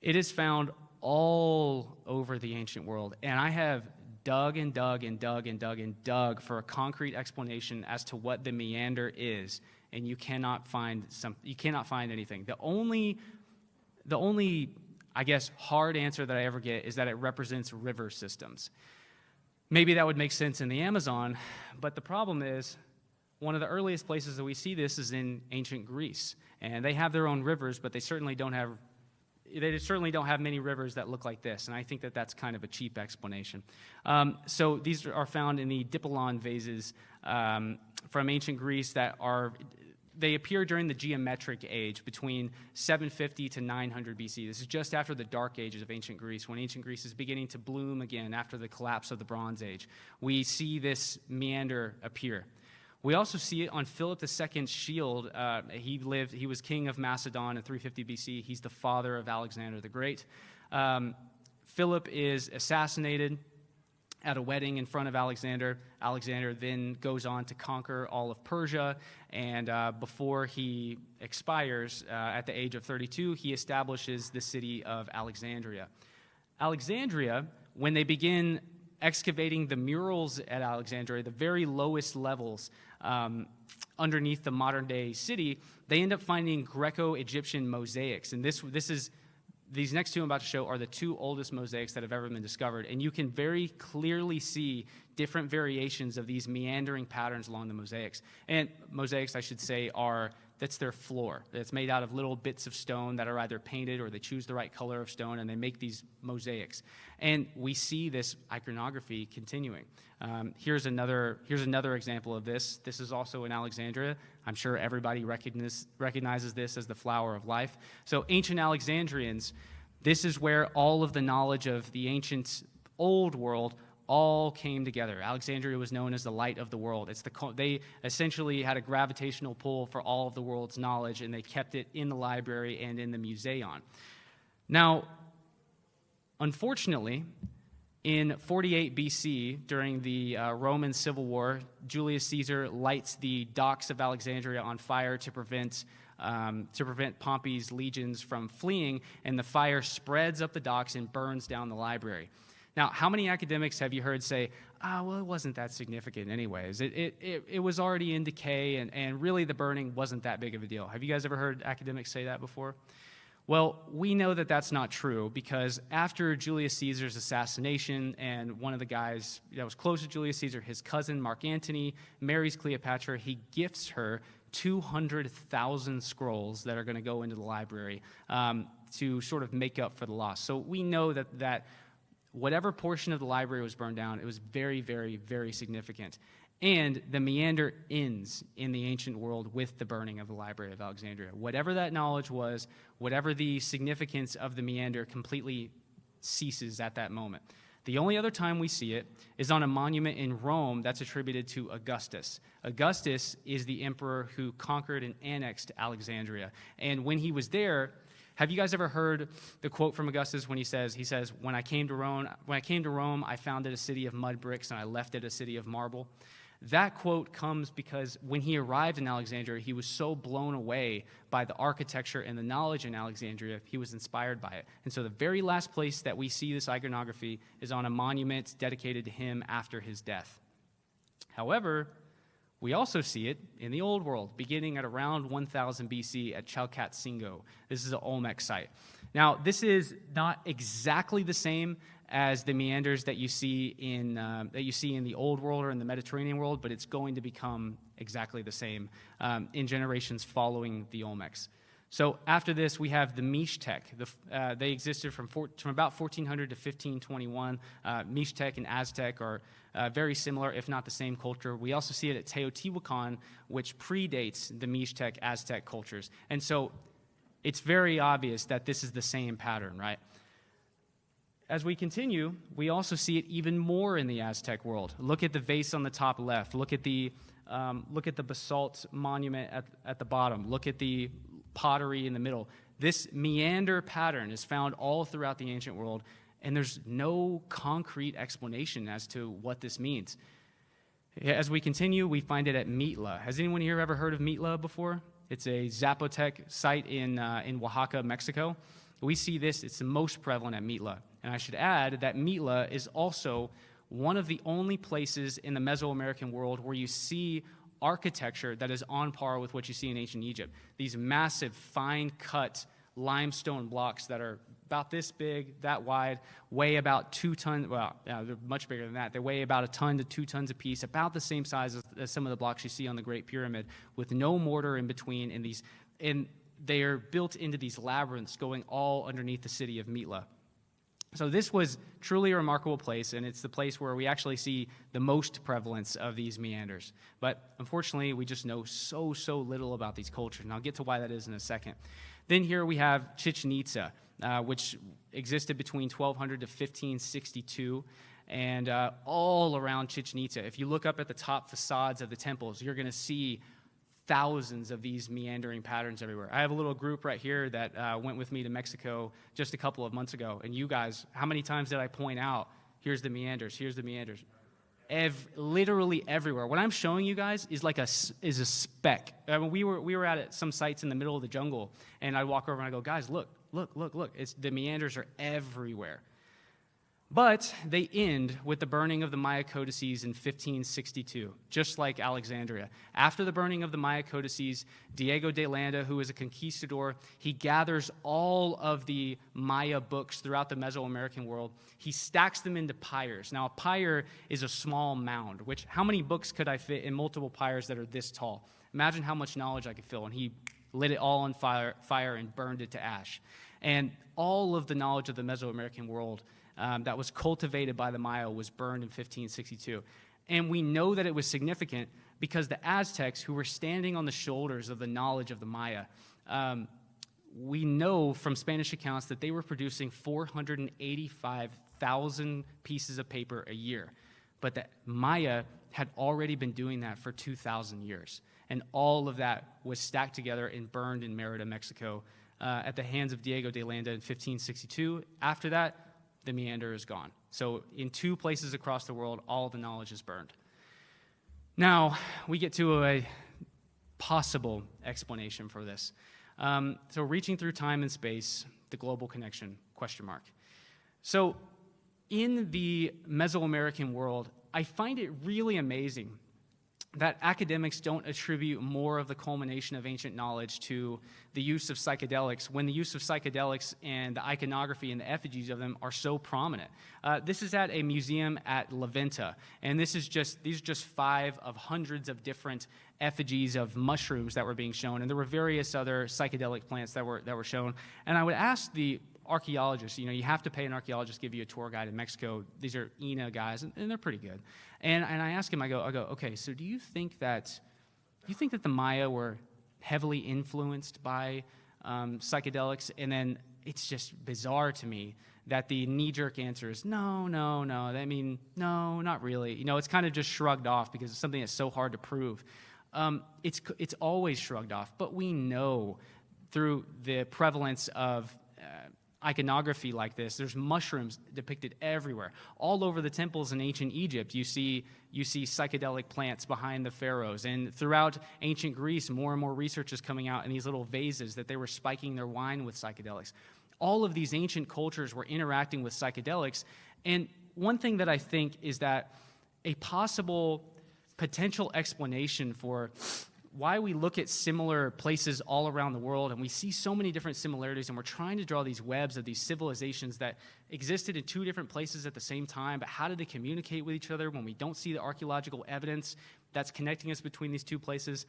It is found all over the ancient world, and I have dug and dug and dug and dug and dug for a concrete explanation as to what the meander is, and you cannot find anything. The only I guess hard answer that I ever get is that it represents river systems. Maybe that would make sense in the Amazon, but the problem is one of the earliest places that we see this is in ancient Greece, and they have their own rivers, but they certainly don't have many rivers that look like this, and I think that that's kind of a cheap explanation. So these are found in the Dipylon vases from ancient Greece they appear during the geometric age between 750 to 900 BC. This is just after the dark ages of ancient Greece, when ancient Greece is beginning to bloom again after the collapse of the Bronze Age. We see this meander appear. We also see it on Philip II's shield. He was king of Macedon in 350 BC. He's the father of Alexander the Great. Philip is assassinated at a wedding in front of Alexander. Alexander then goes on to conquer all of Persia, and before he expires at the age of 32, he establishes the city of Alexandria. Alexandria, when they begin excavating the murals at Alexandria, the very lowest levels underneath the modern-day city, they end up finding Greco-Egyptian mosaics. And these next two I'm about to show are the two oldest mosaics that have ever been discovered. And you can very clearly see different variations of these meandering patterns along the mosaics. And mosaics, I should say, that's their floor. It's made out of little bits of stone that are either painted or they choose the right color of stone, and they make these mosaics. And we see this iconography continuing. Here's another example of this. This is also in Alexandria. I'm sure everybody recognizes this as the flower of life. So ancient Alexandrians, this is where all of the knowledge of the ancient old world all came together. Alexandria was known as the light of the world. They essentially had a gravitational pull for all of the world's knowledge, and they kept it in the library and in the museum. Now, unfortunately, in 48 BC, during the Roman Civil War, Julius Caesar lights the docks of Alexandria on fire to prevent Pompey's legions from fleeing, and the fire spreads up the docks and burns down the library. Now, how many academics have you heard say, well, it wasn't that significant anyways. It was already in decay, and really the burning wasn't that big of a deal. Have you guys ever heard academics say that before? Well, we know that that's not true, because after Julius Caesar's assassination, and one of the guys that was close to Julius Caesar, his cousin Mark Antony, marries Cleopatra, he gifts her 200,000 scrolls that are going to go into the library to sort of make up for the loss. So we know that whatever portion of the library was burned down, it was very, very, very significant. And the meander ends in the ancient world with the burning of the Library of Alexandria. Whatever that knowledge was, whatever the significance of the meander, completely ceases at that moment. The only other time we see it is on a monument in Rome that's attributed to Augustus. Augustus is the emperor who conquered and annexed Alexandria. And when he was there, have you guys ever heard the quote from Augustus when he says, when I came to Rome, I founded a city of mud bricks and I left it a city of marble? That quote comes because when he arrived in Alexandria, he was so blown away by the architecture and the knowledge in Alexandria, he was inspired by it. And so the very last place that we see this iconography is on a monument dedicated to him after his death. However, we also see it in the Old World, beginning at around 1000 BC at Chalcatsingo. This is an Olmec site. Now, this is not exactly the same as the meanders that you see in the Old World or in the Mediterranean world, but it's going to become exactly the same in generations following the Olmecs. So after this, we have the machete. They existed from about 1400 to 1521. Mixtec and Aztec are very similar, if not the same culture. We also see it at Teotihuacan, which predates the Mixtec Aztec cultures. And so it's very obvious that this is the same pattern, right? As we continue, we also see it even more in the Aztec world. Look at the vase on the top left. Look at the basalt monument at the bottom. Look at the pottery in the middle. This meander pattern is found all throughout the ancient world, and there's no concrete explanation as to what this means. As we continue, we find it at Mitla. Has anyone here ever heard of Mitla before? It's a Zapotec site in Oaxaca, Mexico. We see this, it's the most prevalent at Mitla. And I should add that Mitla is also one of the only places in the Mesoamerican world where you see architecture that is on par with what you see in ancient Egypt. These massive, fine-cut limestone blocks that are about this big, that wide, weigh about 2 tons. Well, yeah, they're much bigger than that. They weigh about 1 ton to 2 tons apiece, about the same size as some of the blocks you see on the Great Pyramid, with no mortar in between. And they are built into these labyrinths going all underneath the city of Mitla. So this was truly a remarkable place, and it's the place where we actually see the most prevalence of these meanders. But unfortunately, we just know so little about these cultures, and I'll get to why that is in a second. Then here we have Chichen Itza, which existed between 1200 to 1562, and all around Chichen Itza. If you look up at the top facades of the temples, you're going to see thousands of these meandering patterns everywhere. I have a little group right here that went with me to Mexico just a couple of months ago. And you guys, how many times did I point out, here's the meanders, here's the meanders? Literally everywhere. What I'm showing you guys is is a speck. I mean, we were at some sites in the middle of the jungle, and I walk over and I go, guys, look. The meanders are everywhere. But they end with the burning of the Maya codices in 1562, just like Alexandria. After the burning of the Maya codices, Diego de Landa, who is a conquistador, he gathers all of the Maya books throughout the Mesoamerican world. He stacks them into pyres. Now, a pyre is a small mound, which how many books could I fit in multiple pyres that are this tall? Imagine how much knowledge I could fill. And he lit it all on fire and burned it to ash. And all of the knowledge of the Mesoamerican world that was cultivated by the Maya was burned in 1562. And we know that it was significant because the Aztecs, who were standing on the shoulders of the knowledge of the Maya, we know from Spanish accounts that they were producing 485,000 pieces of paper a year. But the Maya had already been doing that for 2,000 years. And all of that was stacked together and burned in Merida, Mexico, at the hands of Diego de Landa in 1562. After that, the meander is gone. So in 2 places across the world, all the knowledge is burned. Now, we get to a possible explanation for this. So reaching through time and space, the global connection, question mark. So in the Mesoamerican world, I find it really amazing that academics don't attribute more of the culmination of ancient knowledge to the use of psychedelics when the use of psychedelics and the iconography and the effigies of them are so prominent. This is at a museum at La Venta, and these are just 5 of hundreds of different effigies of mushrooms that were being shown, and there were various other psychedelic plants that were shown. And I would ask the archaeologists, you have to pay an archaeologist to give you a tour guide in Mexico. These are INA guys, and they're pretty good. And I ask him, I go, okay, so do you think that the Maya were heavily influenced by psychedelics? And then it's just bizarre to me that the knee-jerk answer is no. I mean, no, not really. It's kind of just shrugged off because it's something that's so hard to prove. It's always shrugged off, but we know through the prevalence of iconography like this, there's mushrooms depicted everywhere. All over the temples in ancient Egypt, you see psychedelic plants behind the pharaohs. And throughout ancient Greece, more and more research is coming out in these little vases that they were spiking their wine with psychedelics. All of these ancient cultures were interacting with psychedelics. And one thing that I think is that a possible potential explanation for why we look at similar places all around the world and we see so many different similarities, and we're trying to draw these webs of these civilizations that existed in 2 different places at the same time, but how did they communicate with each other when we don't see the archaeological evidence that's connecting us between these 2 places?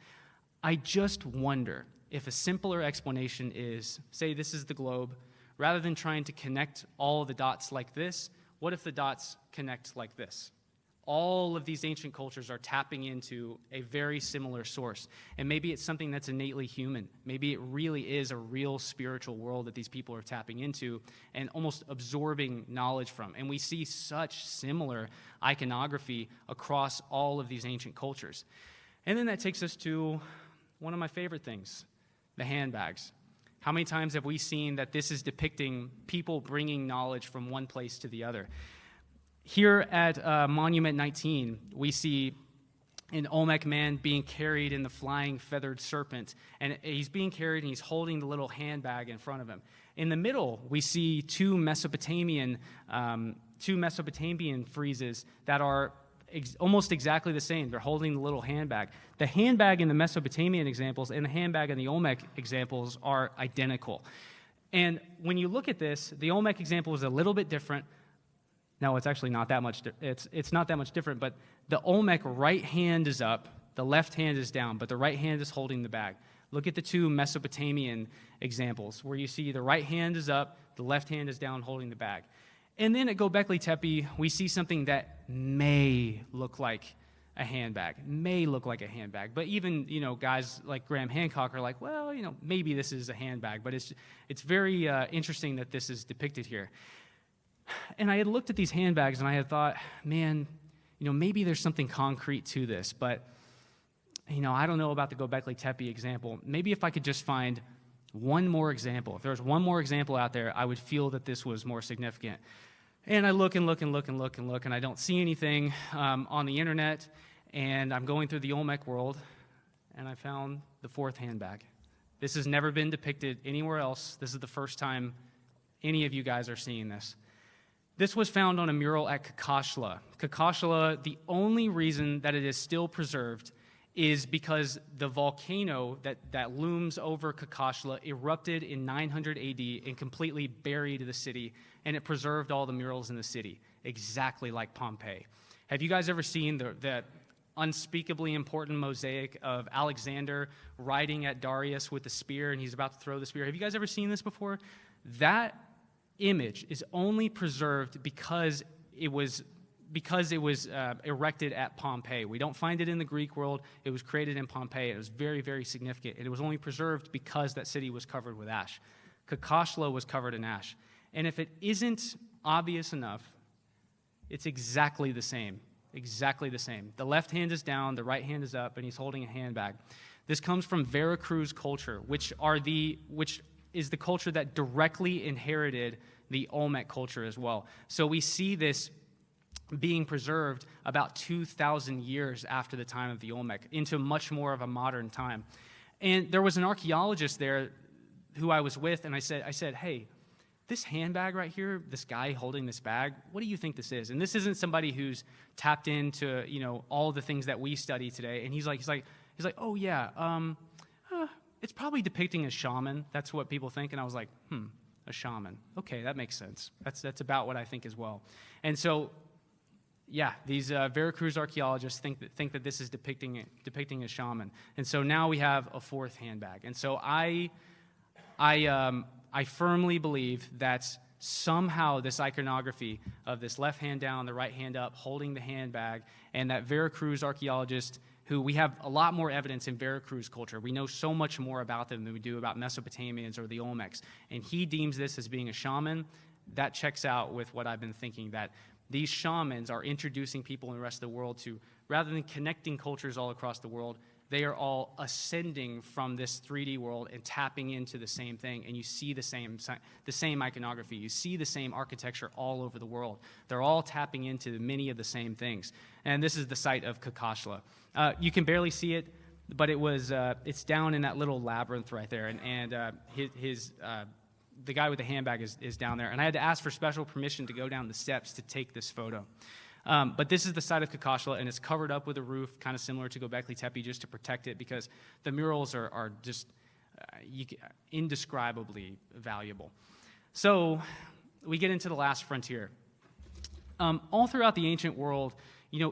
I just wonder if a simpler explanation is, say this is the globe, rather than trying to connect all the dots like this, what if the dots connect like this? All of these ancient cultures are tapping into a very similar source. And maybe it's something that's innately human. Maybe it really is a real spiritual world that these people are tapping into and almost absorbing knowledge from. And we see such similar iconography across all of these ancient cultures. And then that takes us to one of my favorite things, the handbags. How many times have we seen that this is depicting people bringing knowledge from one place to the other? Here at Monument 19, we see an Olmec man being carried in the flying feathered serpent. And he's being carried and he's holding the little handbag in front of him. In the middle, we see two Mesopotamian friezes that are almost exactly the same. They're holding the little handbag. The handbag in the Mesopotamian examples and the handbag in the Olmec examples are identical. And when you look at this, the Olmec example is a little bit different. No, it's actually not that much. It's not that much different. But the Olmec right hand is up, the left hand is down, but the right hand is holding the bag. Look at the 2 Mesopotamian examples where you see the right hand is up, the left hand is down, holding the bag. And then at Göbekli Tepe, we see something that may look like a handbag, But even, guys like Graham Hancock are like, well, maybe this is a handbag. But it's very interesting that this is depicted here. And I had looked at these handbags and I had thought, man, maybe there's something concrete to this, but, I don't know about the Göbekli Tepe example. Maybe if I could just find one more example, if there was one more example out there, I would feel that this was more significant. And I look, and I don't see anything on the internet, and I'm going through the Olmec world, and I found the 4th handbag. This has never been depicted anywhere else. This is the first time any of you guys are seeing this. This was found on a mural at Cacaxtla. Cacaxtla, the only reason that it is still preserved is because the volcano that looms over Cacaxtla erupted in 900 AD and completely buried the city, and it preserved all the murals in the city, exactly like Pompeii. Have you guys ever seen that unspeakably important mosaic of Alexander riding at Darius with the spear, and he's about to throw the spear? Have you guys ever seen this before? That image is only preserved because it was erected at Pompeii. We don't find it in the Greek world. It was created in Pompeii. It was very, very significant. And it was only preserved because that city was covered with ash. Cacaxtla was covered in ash. And if it isn't obvious enough, it's exactly the same. Exactly the same. The left hand is down, the right hand is up, and he's holding a handbag. This comes from Veracruz culture, which is the culture that directly inherited the Olmec culture as well. So we see this being preserved about 2,000 years after the time of the Olmec into much more of a modern time. And there was an archaeologist there who I was with, and I said, hey, this handbag right here, this guy holding this bag, what do you think this is? And this isn't somebody who's tapped into, all the things that we study today. And he's like, oh yeah, it's probably depicting a shaman. That's what people think. And I was like, a shaman. Okay, that makes sense. That's about what I think as well. And so, yeah, these Veracruz archaeologists think that this is depicting a shaman. And so now we have a fourth handbag. And so I firmly believe that somehow this iconography of this left hand down, the right hand up, holding the handbag, and that Veracruz archaeologist, who we have a lot more evidence in Veracruz culture. We know so much more about them than we do about Mesopotamians or the Olmecs. And he deems this as being a shaman. That checks out with what I've been thinking, that these shamans are introducing people in the rest of the world to, rather than connecting cultures all across the world, they are all ascending from this 3D world and tapping into the same thing, and you see the same iconography. You see the same architecture all over the world. They're all tapping into many of the same things. And this is the site of Cacaxtla. You can barely see it, but it's down in that little labyrinth right there, and the guy with the handbag is down there. And I had to ask for special permission to go down the steps to take this photo. But this is the site of Cacaxtla, and it's covered up with a roof, kind of similar to Göbekli Tepe, just to protect it, because the murals are just indescribably valuable. So we get into the last frontier. All throughout the ancient world,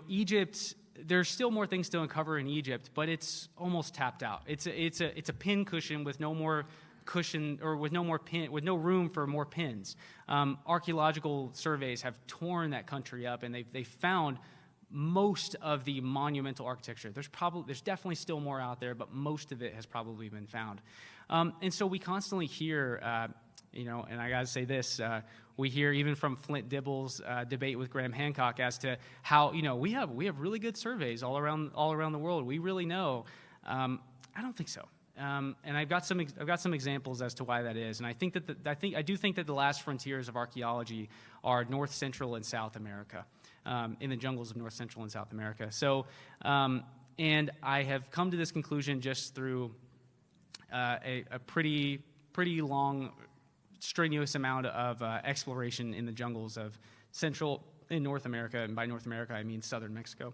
Egypt, there's still more things to uncover in Egypt, but it's almost tapped out. It's a pin cushion with no more cushion, or with no room for more pins. Archaeological surveys have torn that country up, and they found most of the monumental architecture. There's definitely still more out there, but most of it has probably been found. And so we constantly hear, and I got to say this, we hear even from Flint Dibble's debate with Graham Hancock as to how we have really good surveys all around the world. We really know. I don't think so. And I've got some examples as to why that is. And I do think that the last frontiers of archaeology are North Central and South America, in the jungles of North Central and South America. So, and I have come to this conclusion just through a pretty long, strenuous amount of exploration in the jungles of Central and North America. And by North America, I mean southern Mexico.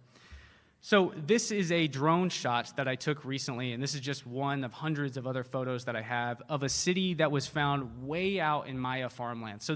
So this is a drone shot that I took recently, and this is just one of hundreds of other photos that I have of a city that was found way out in Maya farmland. So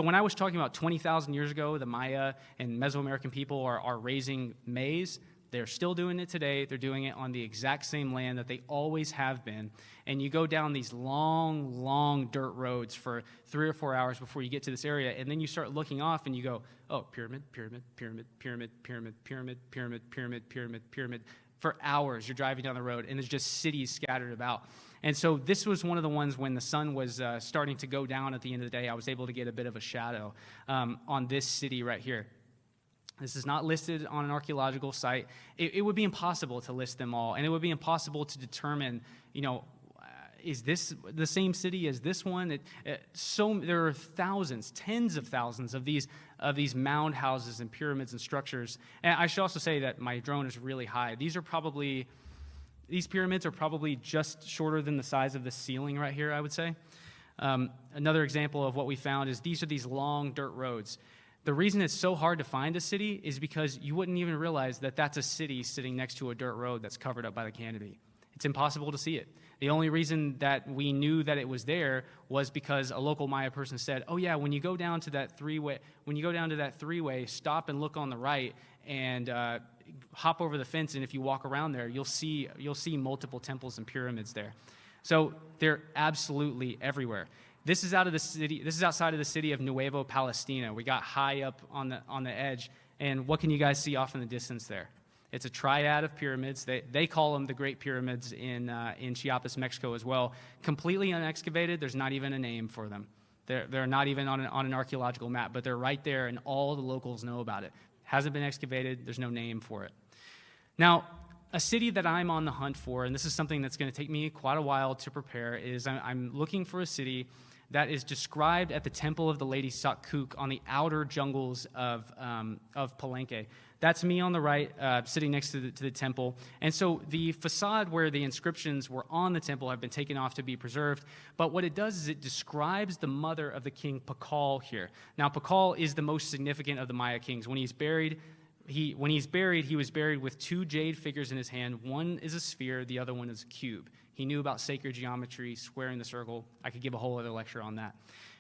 when I was talking about 20,000 years ago, the Maya and Mesoamerican people are raising maize, they're still doing it today. They're doing it on the exact same land that they always have been. And you go down these long, long dirt roads for 3 or 4 hours before you get to this area, and then you start looking off and you go, oh, pyramid, pyramid, pyramid, pyramid, pyramid, pyramid, pyramid, pyramid, pyramid, pyramid. For hours, you're driving down the road, and there's just cities scattered about. And so this was one of the ones when the sun was starting to go down at the end of the day. I was able to get a bit of a shadow on this city right here. This is not listed on an archaeological site. It would be impossible to list them all, and it would be impossible to determine, is this the same city as this one? There are thousands, tens of thousands of these mound houses and pyramids and structures. And I should also say that my drone is really high. These pyramids are probably just shorter than the size of the ceiling right here, I would say. Another example of what we found is these long dirt roads. The reason it's so hard to find a city is because you wouldn't even realize that that's a city sitting next to a dirt road that's covered up by the canopy. It's impossible to see it. The only reason that we knew that it was there was because a local Maya person said, "Oh yeah, when you go down to that three-way, stop and look on the right and hop over the fence, and if you walk around there, you'll see multiple temples and pyramids there." So they're absolutely everywhere. This is outside of the city of Nuevo Palestina. We got high up on the edge, and what can you guys see off in the distance there? It's a triad of pyramids. They call them the Great Pyramids in Chiapas, Mexico as well. Completely unexcavated. There's not even a name for them. They're not even on an archaeological map, but they're right there, and all the locals know about it. Hasn't been excavated. There's no name for it. Now, a city that I'm on the hunt for, and this is something that's going to take me quite a while to prepare, is I'm looking for a city that is described at the Temple of the Lady Satkuk on the outer jungles of Palenque. That's me on the right, sitting next to the temple. And so the facade where the inscriptions were on the temple have been taken off to be preserved. But what it does is it describes the mother of the king Pakal here. Now, Pakal is the most significant of the Maya kings. When he's buried, he was buried with two jade figures in his hand. One is a sphere, the other one is a cube. He knew about sacred geometry, squaring the circle. I could give a whole other lecture on that.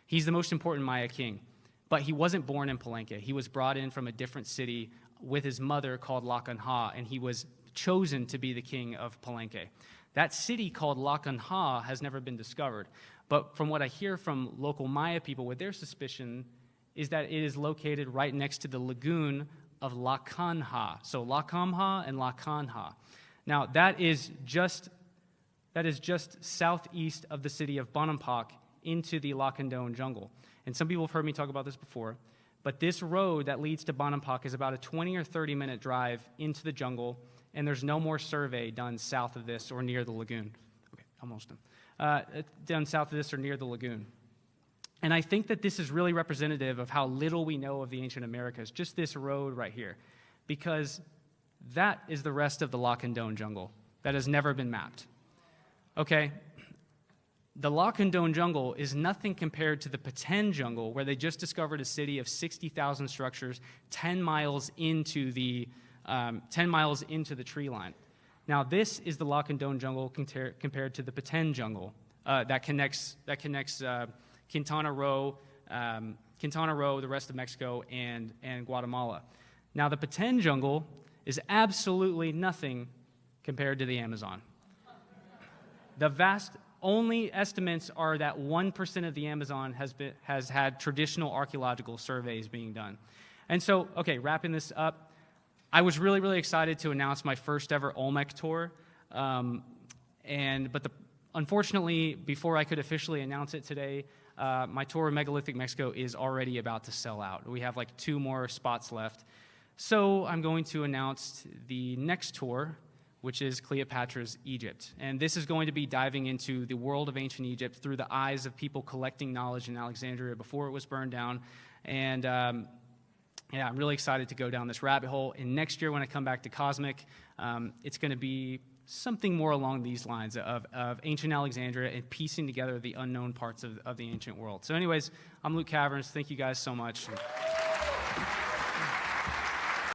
He's the most important Maya king. But he wasn't born in Palenque. He was brought in from a different city with his mother called Lacanha, and he was chosen to be the king of Palenque. That city called Lacanha has never been discovered. But from what I hear from local Maya people with their suspicion is that it is located right next to the lagoon of Lacanha. So Lacamha and Lacanha. Now, that is just southeast of the city of Bonampak into the Lacandon jungle. And some people have heard me talk about this before, but this road that leads to Bonampak is about a 20 or 30-minute drive into the jungle, and there's no more survey done south of this or near the lagoon. Okay, almost done. Done south of this or near the lagoon. And I think that this is really representative of how little we know of the ancient Americas, just this road right here, because that is the rest of the Lacandon jungle that has never been mapped. Okay, the Lacandon jungle is nothing compared to the Petén jungle, where they just discovered a city of 60,000 structures 10 miles into the tree line. Now, this is the Lacandon jungle compared to the Petén jungle that connects Quintana Roo, the rest of Mexico, and Guatemala. Now, the Petén jungle is absolutely nothing compared to the Amazon. The vast only estimates are that 1% of the Amazon has had traditional archaeological surveys being done. And so, okay, wrapping this up, I was really, really excited to announce my first ever Olmec tour. Unfortunately, before I could officially announce it today, my tour of Megalithic Mexico is already about to sell out. We have like 2 more spots left. So I'm going to announce the next tour, which is Cleopatra's Egypt. And this is going to be diving into the world of ancient Egypt through the eyes of people collecting knowledge in Alexandria before it was burned down. And I'm really excited to go down this rabbit hole. And next year when I come back to Cosmic, it's going to be something more along these lines of ancient Alexandria and piecing together the unknown parts of the ancient world. So anyways, I'm Luke Caverns. Thank you guys so much.